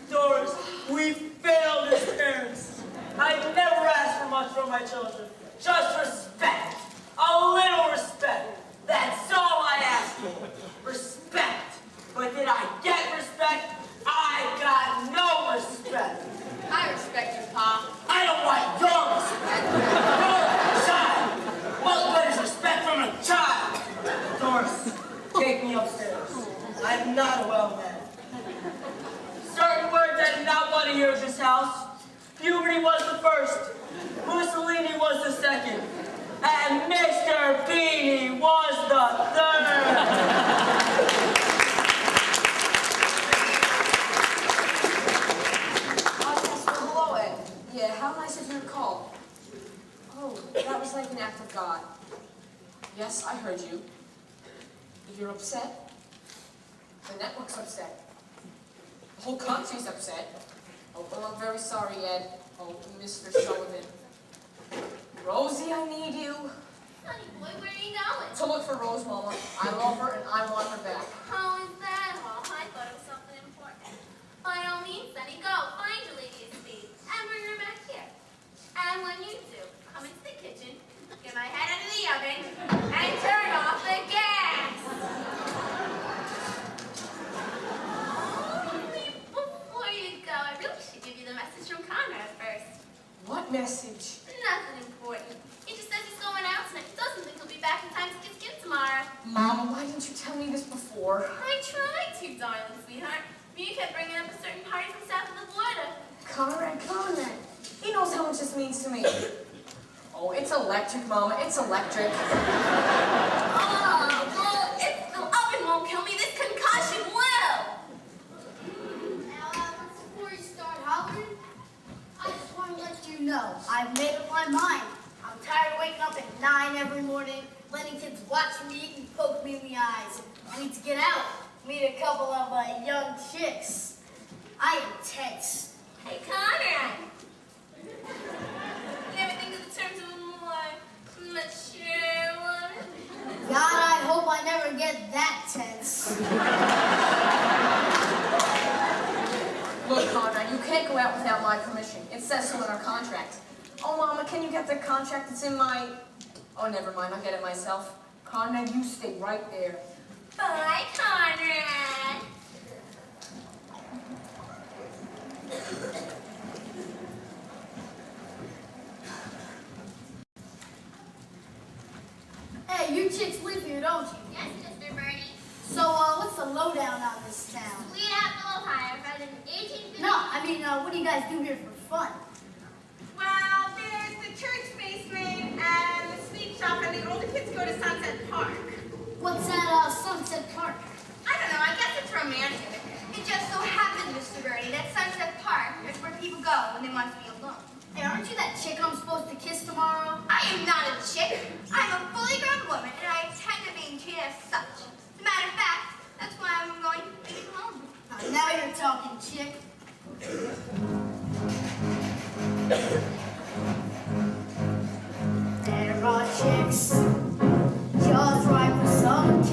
Doris, we failed as parents. I've never asked for much from my children. Just respect. A little respect. That's all I ask for. Respect. But did I get respect? I got no respect. I respect you, Pa. I don't want your respect. You're a child. What good is respect from a child? Doris, take me upstairs. I'm not a well man. Certain words I do not want to hear in this house. Puberty was the first. Mussolini was the second. And Mr. Beanie was the third. Hello, Ed. Yeah, how nice of you to call. Oh, that was like an act of God. Yes, I heard you. You're upset. The network's upset. The whole country's upset. Oh, well, I'm very sorry, Ed. Oh, Mr. Sullivan. Rosie, I need you. Sonny boy, where are you going? To look for Rose, Mama. I love her and I want her back. How is that all? I thought it was something important. By all means, Sonny, go. Find your lady of speed and bring her back here. And when you do, come into the kitchen, get my head out of the oven, and turn off the gas. Before you go, I really should give you the message from Conrad first. What message? Nothing important. He just says he's going out tonight. He doesn't think he'll be back in time to get skin tomorrow. Mama, why didn't you tell me this before? I tried to, darling sweetheart. But you kept bringing up a certain party from south of the border. Conrad. He knows how much this means to me. Oh, it's electric, Mama. It's electric. Oh, well, if the oven won't kill me, this concussion will. Now, before you start hollering, I just want to let you know I've made up my mind. I'm tired of waking up at 9 every morning, letting kids watch me eat and poke me in the eyes. I need to get out, meet a couple of young chicks. I am tense. Hey, Conrad. Never think of the terms of a more mature woman? God, I hope I never get that tense. Look, Conrad, you can't go out without my permission. It says so in our contract. Oh, Mama, can you get the contract that's in my... Oh, never mind, I'll get it myself. Conrad, you stay right there. Bye, Conrad. Hey, you chicks live here, don't you? Yes, Mr. Birdie. So, what's the lowdown on this town? Sweet Apple, Ohio, founded in 1850. No, I mean, what do you guys do here for fun? Well, there's the church basement and the sweet shop, and the older kids go to Sunset Park. What's that, Sunset Park? I don't know, I guess it's romantic. It just so happens, Mr. Birdie, that Sunset Park is where people go when they want to be alone. Hey, aren't you that chick I'm supposed to kiss tomorrow? I am not a chick. I'm a fully grown woman, and I intend to maintain as such. As a matter of fact, that's why I'm going to be home. Now you're talking, chick. There are chicks just right for some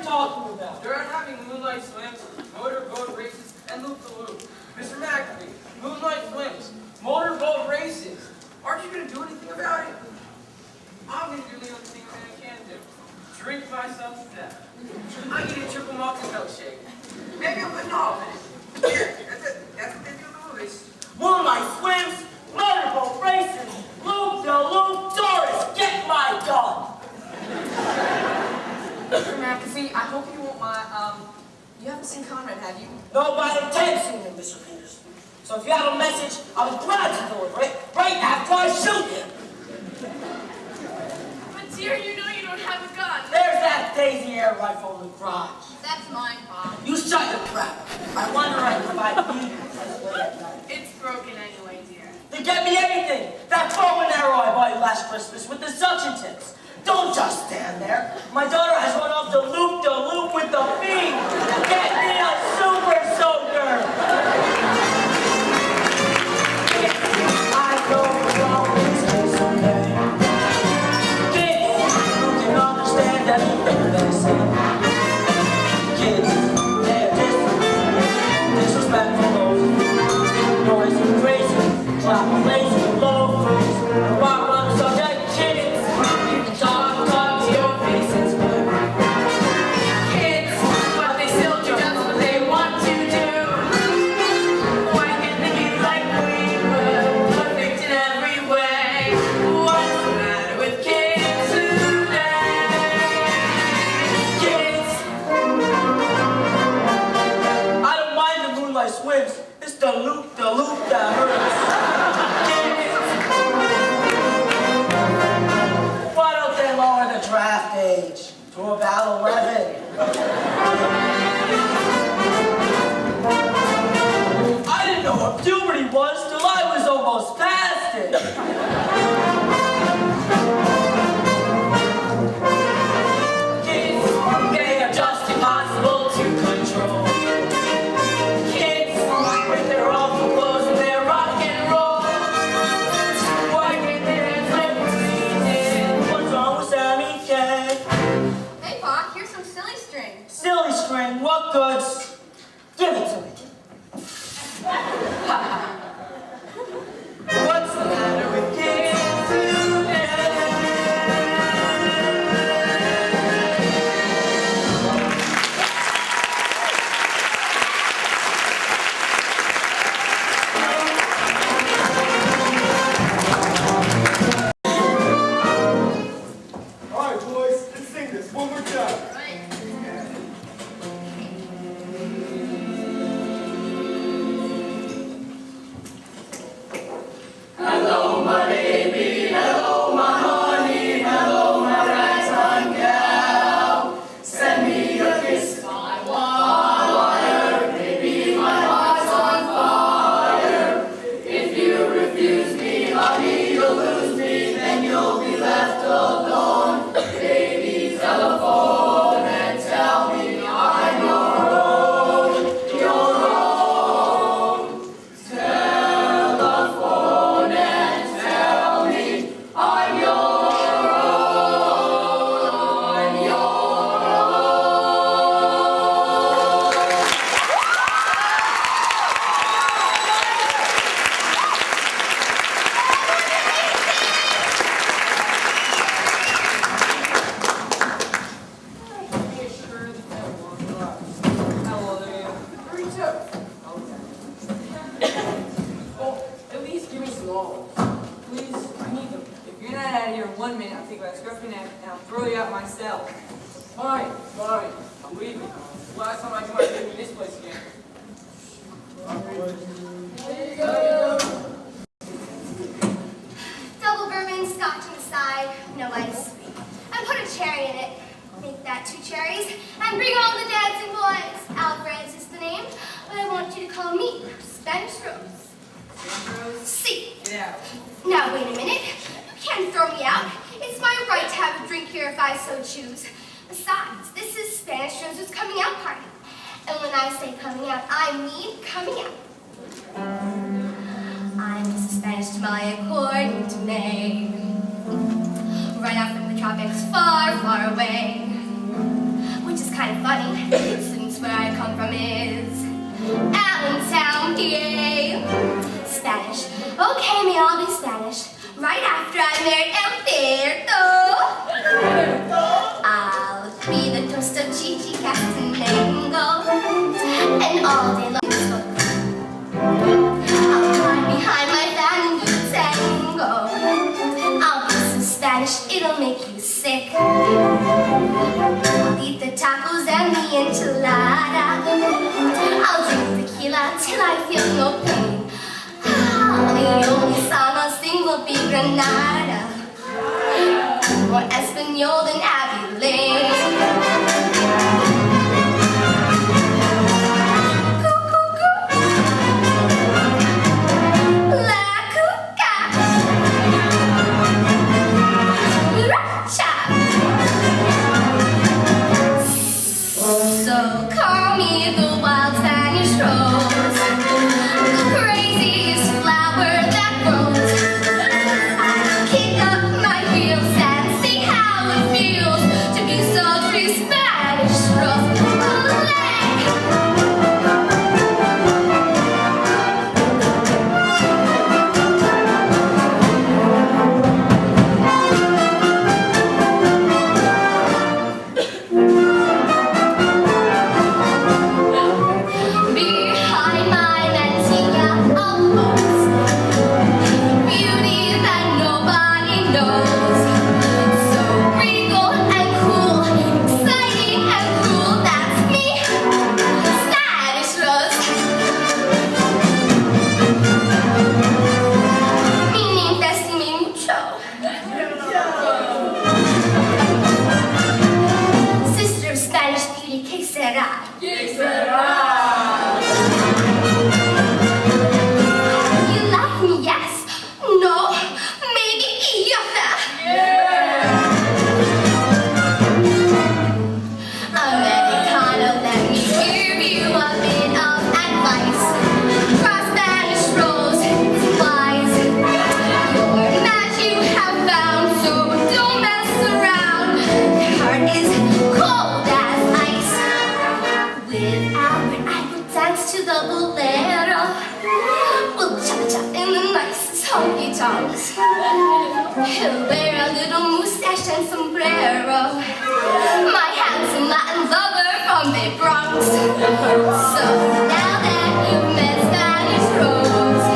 talking about? They're out having moonlight swims, motorboat races, and loop-the-loop. Mr. McAfee, moonlight swims, motorboat races. Aren't you going to do anything about it? I'm going to do the only thing that I can do. Drink myself to death. I need a triple malted milkshake. Maybe I'll put knob in it. Here, that's what they do in the movies. Moonlight swims, motorboat races, loop-de-loop, Doris, get my gun! Mr. McAfee, I hope you won't mind, you haven't seen Conrad, have you? No, but I intend to, Mr. Peters. So if you have a message, I'll be glad to deliver it right after I shoot him. But dear, you know you don't have a gun. There's that Daisy air rifle in the garage. That's mine, Pop. You shut your trap. I wonder if I need it late at night. It's broken anyway, dear. They get me anything. That bow and arrow I bought you last Christmas with the suction tips. Don't just stand there. My daughter has run off the loop with the fiend. Get me a super soaker. I don't always kiss someday. Kids who can understand everything they say. Kids, they're disrespectful, noisy, crazy, clap lazy, low freeze, rock run subject kids. You can talk to your faces, kids, but they still do just what they want to do. Why can't they be like we were, perfect in every way? What's the matter with kids today? Kids, I don't mind the moonlight swims. It's the loop that hurts. Why don't they lower the draft age to about 11? I didn't know what puberty was till I was almost past it. Kids, they are just impossible to control. Kids, with their awful clothes and their rock and roll. Why can't they dance like we did? What's wrong with Sammy K? Hey, Pop, here's some silly string. Silly string, what goods? Give it to me. What's the matter with kids today? All right, boys, let's sing this one more time. Well, at least give me some dollars. Please, I need them. If you're not out of here in 1 minute, I'll take my scruff and I'll throw you out myself. Fine, fine. I'm leaving. Last time I come out here in this place again. There you go. Double bourbon, scotch on the side, no ice. And put a cherry in it. Make that 2 cherries. And bring all the dancing boys. Alvarez is the name, but I want you to call me Spanish Rose. See. Yeah. Now wait a minute. You can't throw me out. It's my right to have a drink here if I so choose. Besides, this is Spanish Rose's coming out party. And when I say coming out, I mean coming out. I'm Mrs. Spanish Tamale according to May. Right out from the tropics far, far away. When which is kind of funny, since where I come from is Allentown, PA. Spanish. Okay, may all be Spanish. Right after I married Alberto, I'll be the toast of Chichi Castanango, and all day long I'll hide behind my family tango. I'll be so Spanish, it'll make you sick. I'll eat the tacos and the enchilada. I'll drink tequila till I feel no pain. The only song I'll sing will be Granada, more Espanol than Abbey Lane. So call me the wild Spanish rose, the craziest flower that grows. I kick up my heels and see how it feels to be so free Spanish rose. He'll wear a little mustache and sombrero, my handsome Latin lover from the Bronx. So now that you've met Spanish Rose,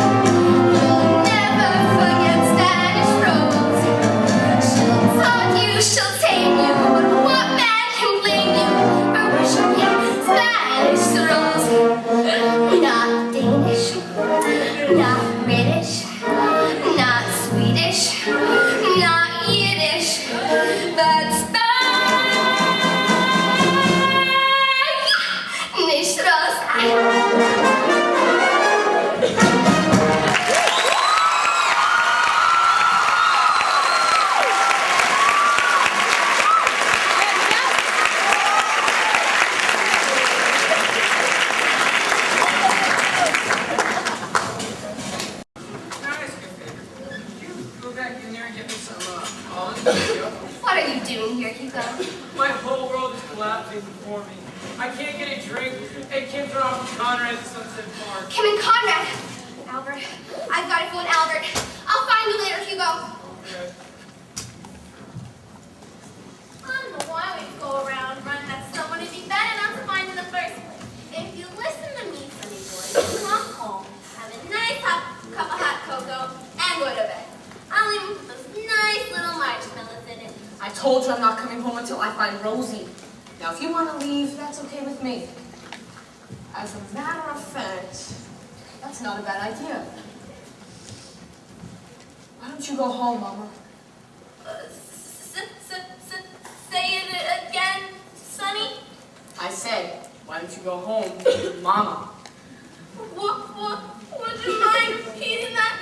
you'll never forget Spanish Rose. She'll taunt you, she'll tame you, but what man can blame you for worshiping Spanish Rose? Not Danish, not British, not Swedish, not Yiddish, but Spanish Rose. What are you doing here, Hugo? My whole world is collapsing before me. I can't get a drink. Hey, Kim's run off with Conrad at Sunset Park. Kim and Conrad. Albert, I've got to phone Albert. I'll find you later, Hugo. Okay. I don't know why we go around running that someone who'd be better not to find in the first place. If you listen to me, Sonny boy, you come home, have a nice cup of hot cocoa, and go to bed. I'll even put those nice little marshmallows in it. I told you I'm not coming home until I find Rosie. Now, if you want to leave, that's okay with me. As a matter of fact, that's not a bad idea. Why don't you go home, Mama? Say it again, Sonny. I said, why don't you go home with Mama? Would you mind repeating that?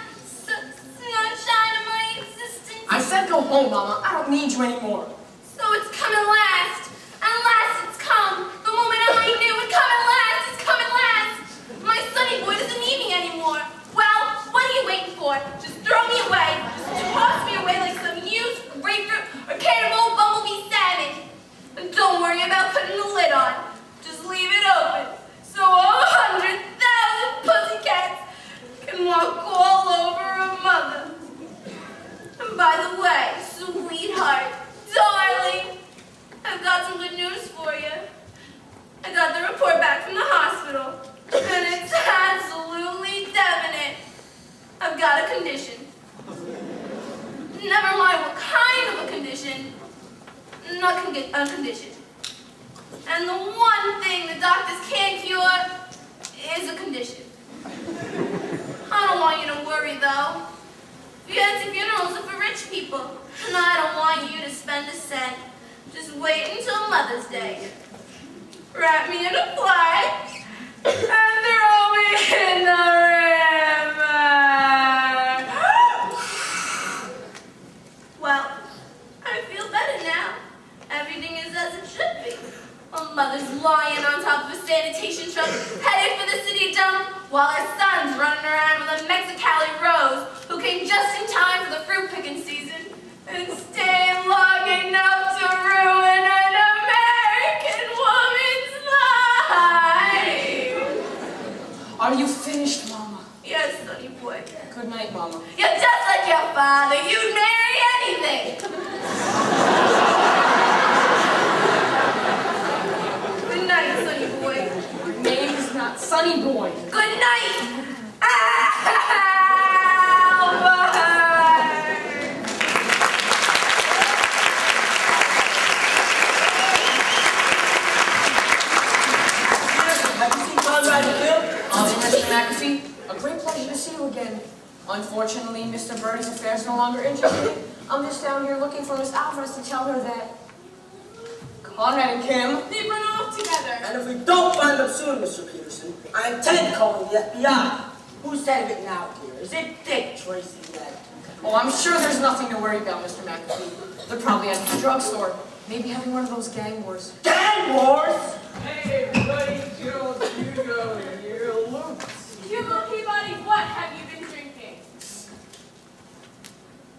Sunshine of my existence. I said go home, Mama. I don't need you anymore. So it's coming last. And last it's come. The moment I knew it coming last, it's coming last. My Sonny boy doesn't need me anymore. Well, what are you waiting for? Just throw me away. Just toss me away like some used grapefruit or can of old bumblebee salmon. And don't worry about putting the condition. And the one thing the doctors can't cure is a condition. I don't want you to worry, though. Fancy funerals are for rich people, and I don't want you to spend a cent. Just wait until Mother's Day. Wrap me in a flag and throw me in the river. Well, I feel better now. Everything is as it should be. A mother's lying on top of a sanitation truck, headed for the city dump, while her son's running around with a Mexicali Rose, who came just in time for the fruit picking season, and staying long enough to ruin an American woman's life. Are you finished, Mama? Yes, sonny boy. Good night, Mama. You're just like your father. You'd marry anything. Good night, sonny boy. My name is not Sonny Boy. Good night. Mr. McAfee, a great pleasure to see you again. Unfortunately, Mr. Birdie's affairs no longer interest me. I'm just down here looking for Miss Alvarez to tell her that Conrad and Kim, They run off together. And if we don't find them soon, Mr. Peterson, I intend calling the FBI. Who's head of it now, dear? Is it Dick Tracy yet? oh, I'm sure there's nothing to worry about, Mr. McAfee. They're probably at the drugstore, maybe having one of those gang wars. Gang wars? Hey, everybody, Joe, Hugo, here, Luke. Hugo Peabody, what have you been drinking?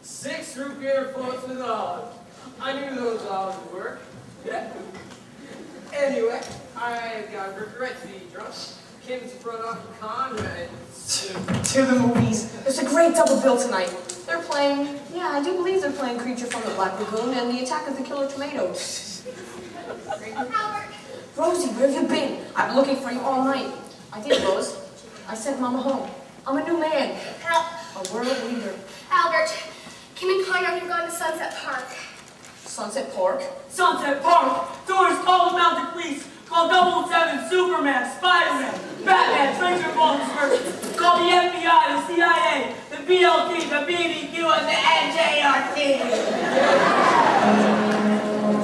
6 root beer floats with olives. I knew those olives would work. Yeah. Anyway, I got regret to be drunk. Kim's brought up Conrad. To the movies. There's a great double bill tonight. They're playing, yeah, I do believe they're playing Creature from the Black Lagoon and The Attack of the Killer Tomatoes. Albert, Rosie, where have you been? I've been looking for you all night. I did, Rose. I sent Mama home. I'm a new man. A world leader. Albert, Kim and Conrad have gone to Sunset Park. Sunset Park. Sunset Park! Doors called mounted police! Call 007 Superman, Spider-Man, Batman, Stranger Bolton, call the FBI, the CIA, the BLT, the BBQ, and the NJRT!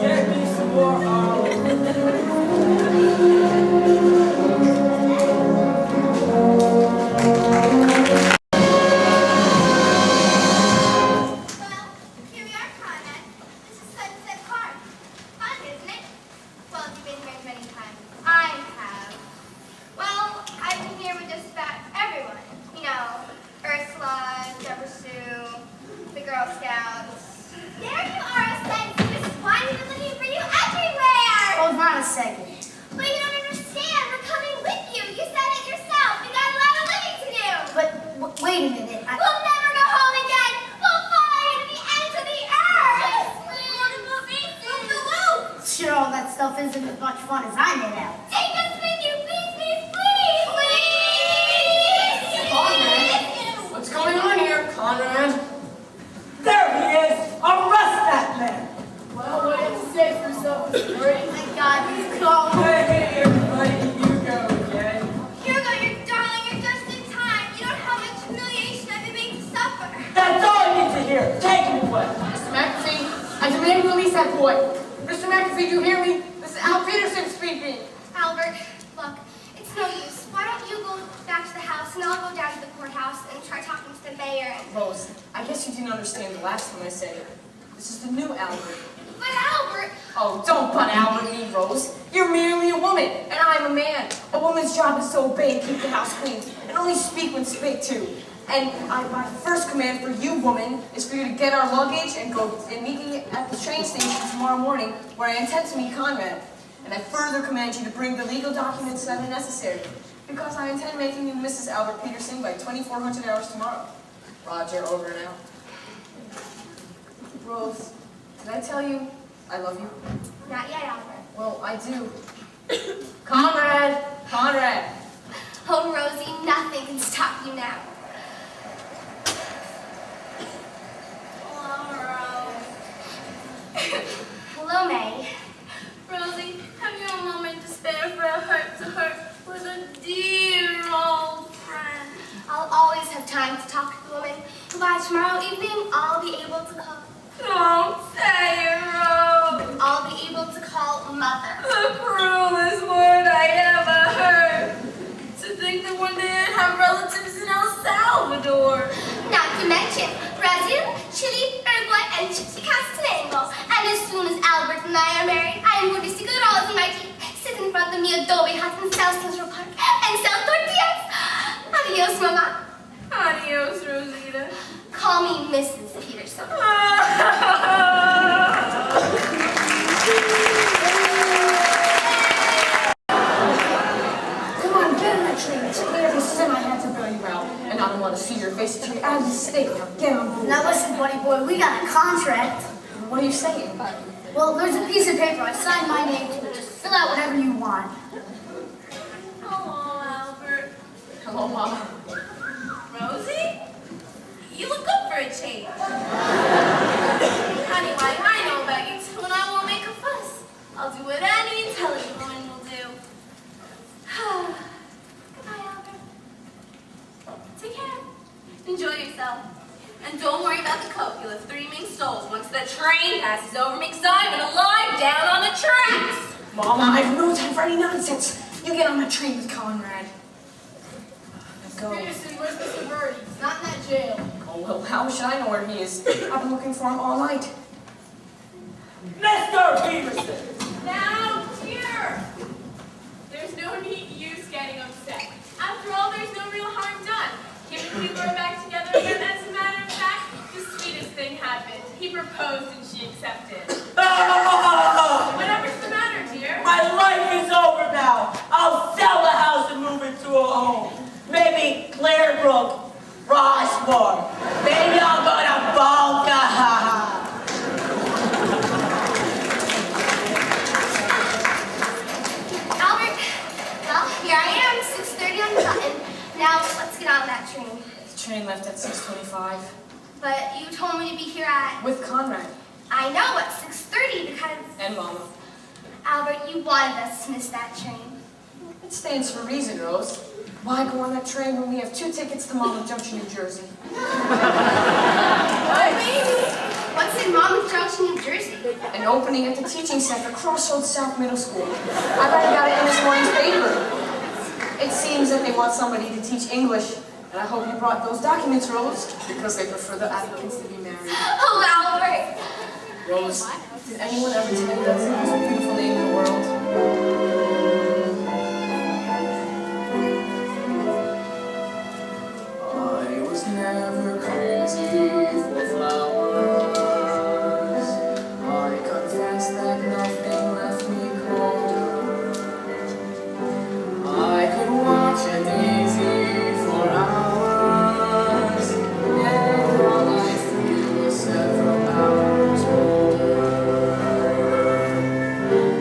Get me some more olives. Well, here we are, Conrad. This is Sunset Park. Fun, isn't it? Well, have you been here as many times as I have? Well, I've been here with just about everyone. You know, Ursula, Deborah Sue, the Girl Scouts. There you are, Sensi. Mrs. Wine, we've been looking for you everywhere! Hold on a second. But you don't understand. We're coming with you. You said it yourself. We got a lot of living to do. But wait a minute. We'll never go home again. We'll follow you to the ends of the earth. Move the loop. Sure, all that stuff isn't as much fun as I made out. Take us with you, please, please, please. Please. Conrad? What's going on here, Conrad? There he is! Arrest that man! Well, what do you have to say for yourself, Mr. Birdie? My God, he's cold. Hey, everybody, Hugo again. Hugo, you're darling. You're just in time. You don't know how much humiliation I've been made to suffer. That's all I need to hear! Take him away! Mr. McAfee, I demand you release that boy. Mr. McAfee, do you hear me? This is Al Peterson speaking. Albert, look, it's no use. Why don't you go back to the house and I'll go down to the courthouse and try talking to the mayor and... Rose, I guess you didn't understand the last time I said it. This is the new Albert. But Albert... Oh, don't butt Albert me, Rose. You're merely a woman, and I'm a man. A woman's job is to obey and keep the house clean, and only speak when spoke to. And my first command for you, woman, is for you to get our luggage and go and meet me at the train station tomorrow morning, where I intend to meet Conrad. And I further command you to bring the legal documents that are necessary, because I intend making you Mrs. Albert Peterson by 2400 hours tomorrow. Roger, over and out. Rose, did I tell you I love you? Not yet, Albert. Well, I do. Conrad! Conrad! Oh, Rosie, nothing can stop you now. Hello, Rose. Hello, Hello, May. Rosie, have you a moment to spare for a heart-to-heart with a dear old friend? I'll always have time to talk to the woman who by tomorrow evening I'll be able to call. Don't say it, Rose. I'll be able to call mother. The cruelest word I ever heard. To think that one day I'd have relatives in El Salvador. Not to mention Brazil, Chile, Uruguay, and Chichicastenango. And as soon as Albert and I are married, I am going to stick a rose in my teeth, sit in front of the adobe hut in South Central Park, and sell tortillas. Adios, Mama. Adios, Rosita. Call me Mrs. Peterson. Come on, get on that train. It took me every cent I had to bail you out. And I don't want to see your face until you're out of the state. Now get on board. Now listen, buddy boy, we got a contract. What are you saying? Well, there's a piece of paper. I signed my name to it. Just fill out whatever you want. Hello, Albert. Hello, Mama. Rosie? You look good for a change. Anyway, I know about you too, and I won't make a fuss. I'll do what any intelligent woman will do. Goodbye, Albert. Take care. Enjoy yourself. And don't worry about the coat. You'll have 3 mink souls once the train passes over McSimon alive down on the tracks. Mama, I have no time for any nonsense. You get on that train with Conrad. Let's go. Peterson, where's Mr. Birdie? He's not in that jail. Oh, well, how should I know where he is? I've been looking for him all night. Mr. Peterson! Now, dear! There's no use getting upset. After all, there's no real harm done. Kim and we were back together again. As a matter of fact, the sweetest thing happened. He proposed and she accepted. Whatever's the matter, dear? My life is over now. I'll sell the house and move into a home. Maybe Clarebrook, Rossmore. Maybe I'll go to Boca. Albert, well, here I am, 6:30 on the button. Now, let's get on that train. The train left at 6:25. But you told me to be here at... With Conrad. I know, at 6:30 because... And Mama. Albert, you wanted us to miss that train. It stands for a reason, Rose. Why go on that train when we have 2 tickets to Monmouth Junction, New Jersey? What's in Monmouth Junction, New Jersey? An opening at the teaching center, Crossroads South Middle School. I read about it in this morning's paper. It seems that they want somebody to teach English. And I hope you brought those documents, Rose, because they prefer the applicants to be married. Oh, Albert! Rose, did anyone ever tell you that's the most beautiful name in the world? I was never crazy for flowers. I confess that nothing left me colder. I could watch a daisy for hours, and all I feel was several hours older.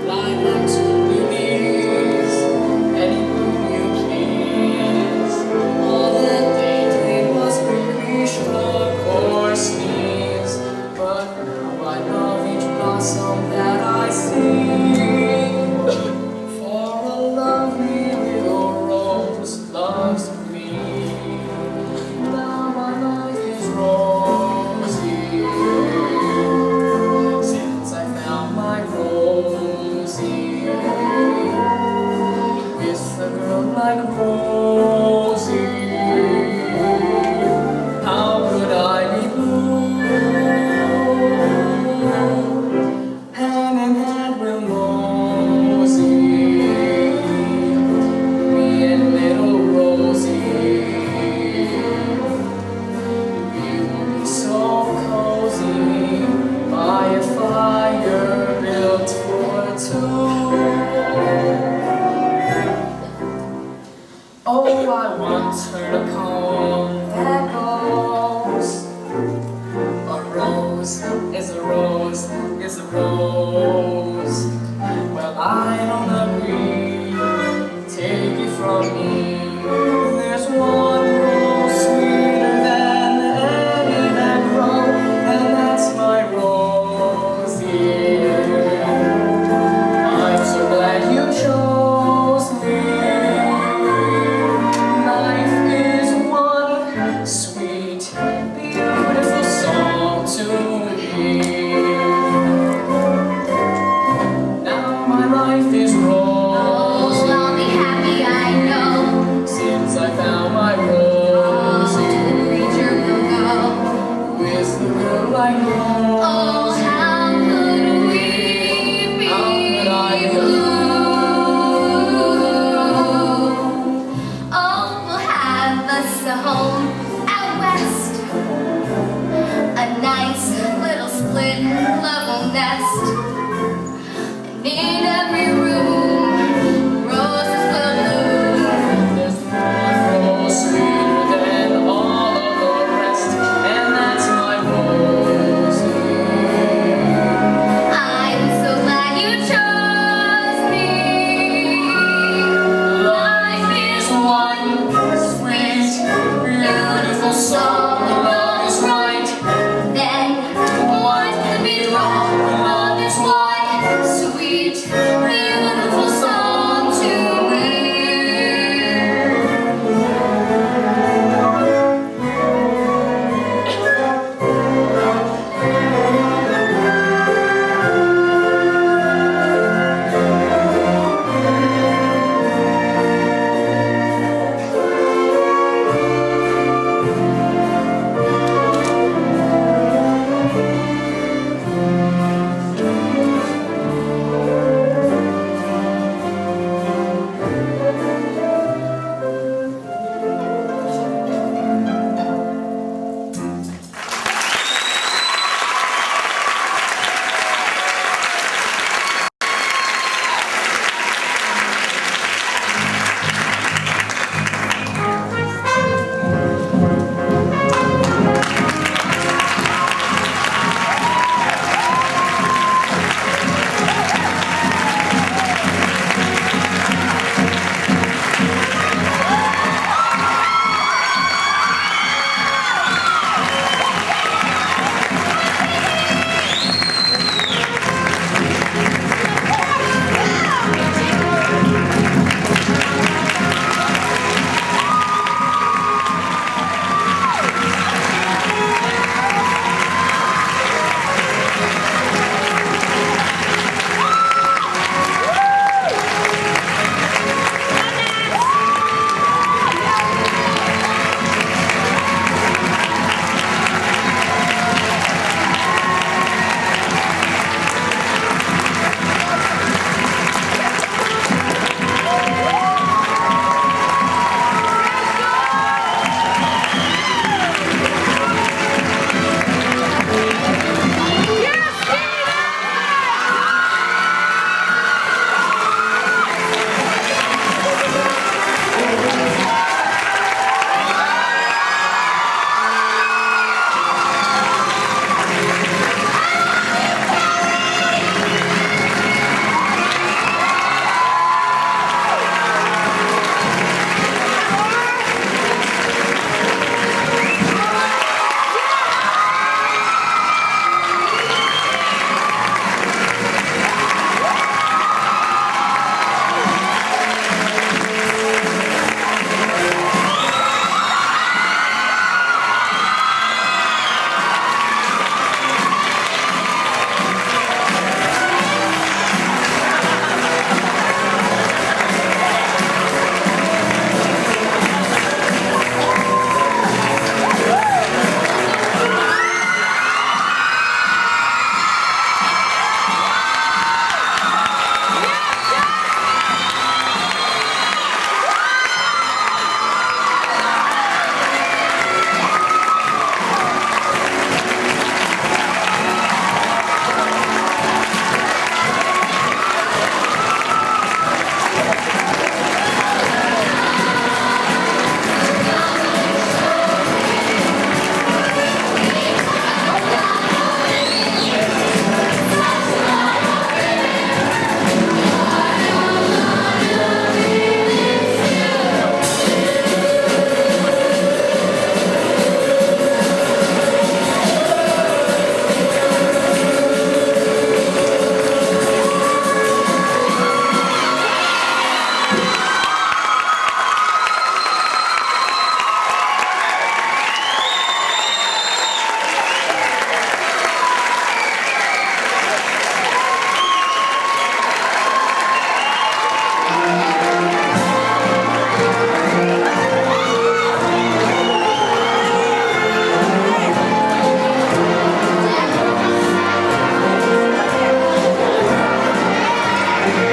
Lilacs would be these, any bloom you please. All that they did was really shrug or sneeze. But now I love each blossom that I see. For a lovely little rose loves me. Now my life is rosy, since I found my Rosie. With a girl like Rosie, how could I be blue? Hand in hand with Rosie, me and little Rosie, we will be so cozy by a fire built for 2. Oh, I once heard a poem that goes, a rose is a rose is a rose. Well, I don't agree, take it from me. There's one rose sweeter than any that grow, and that's my Rosie. Thank you.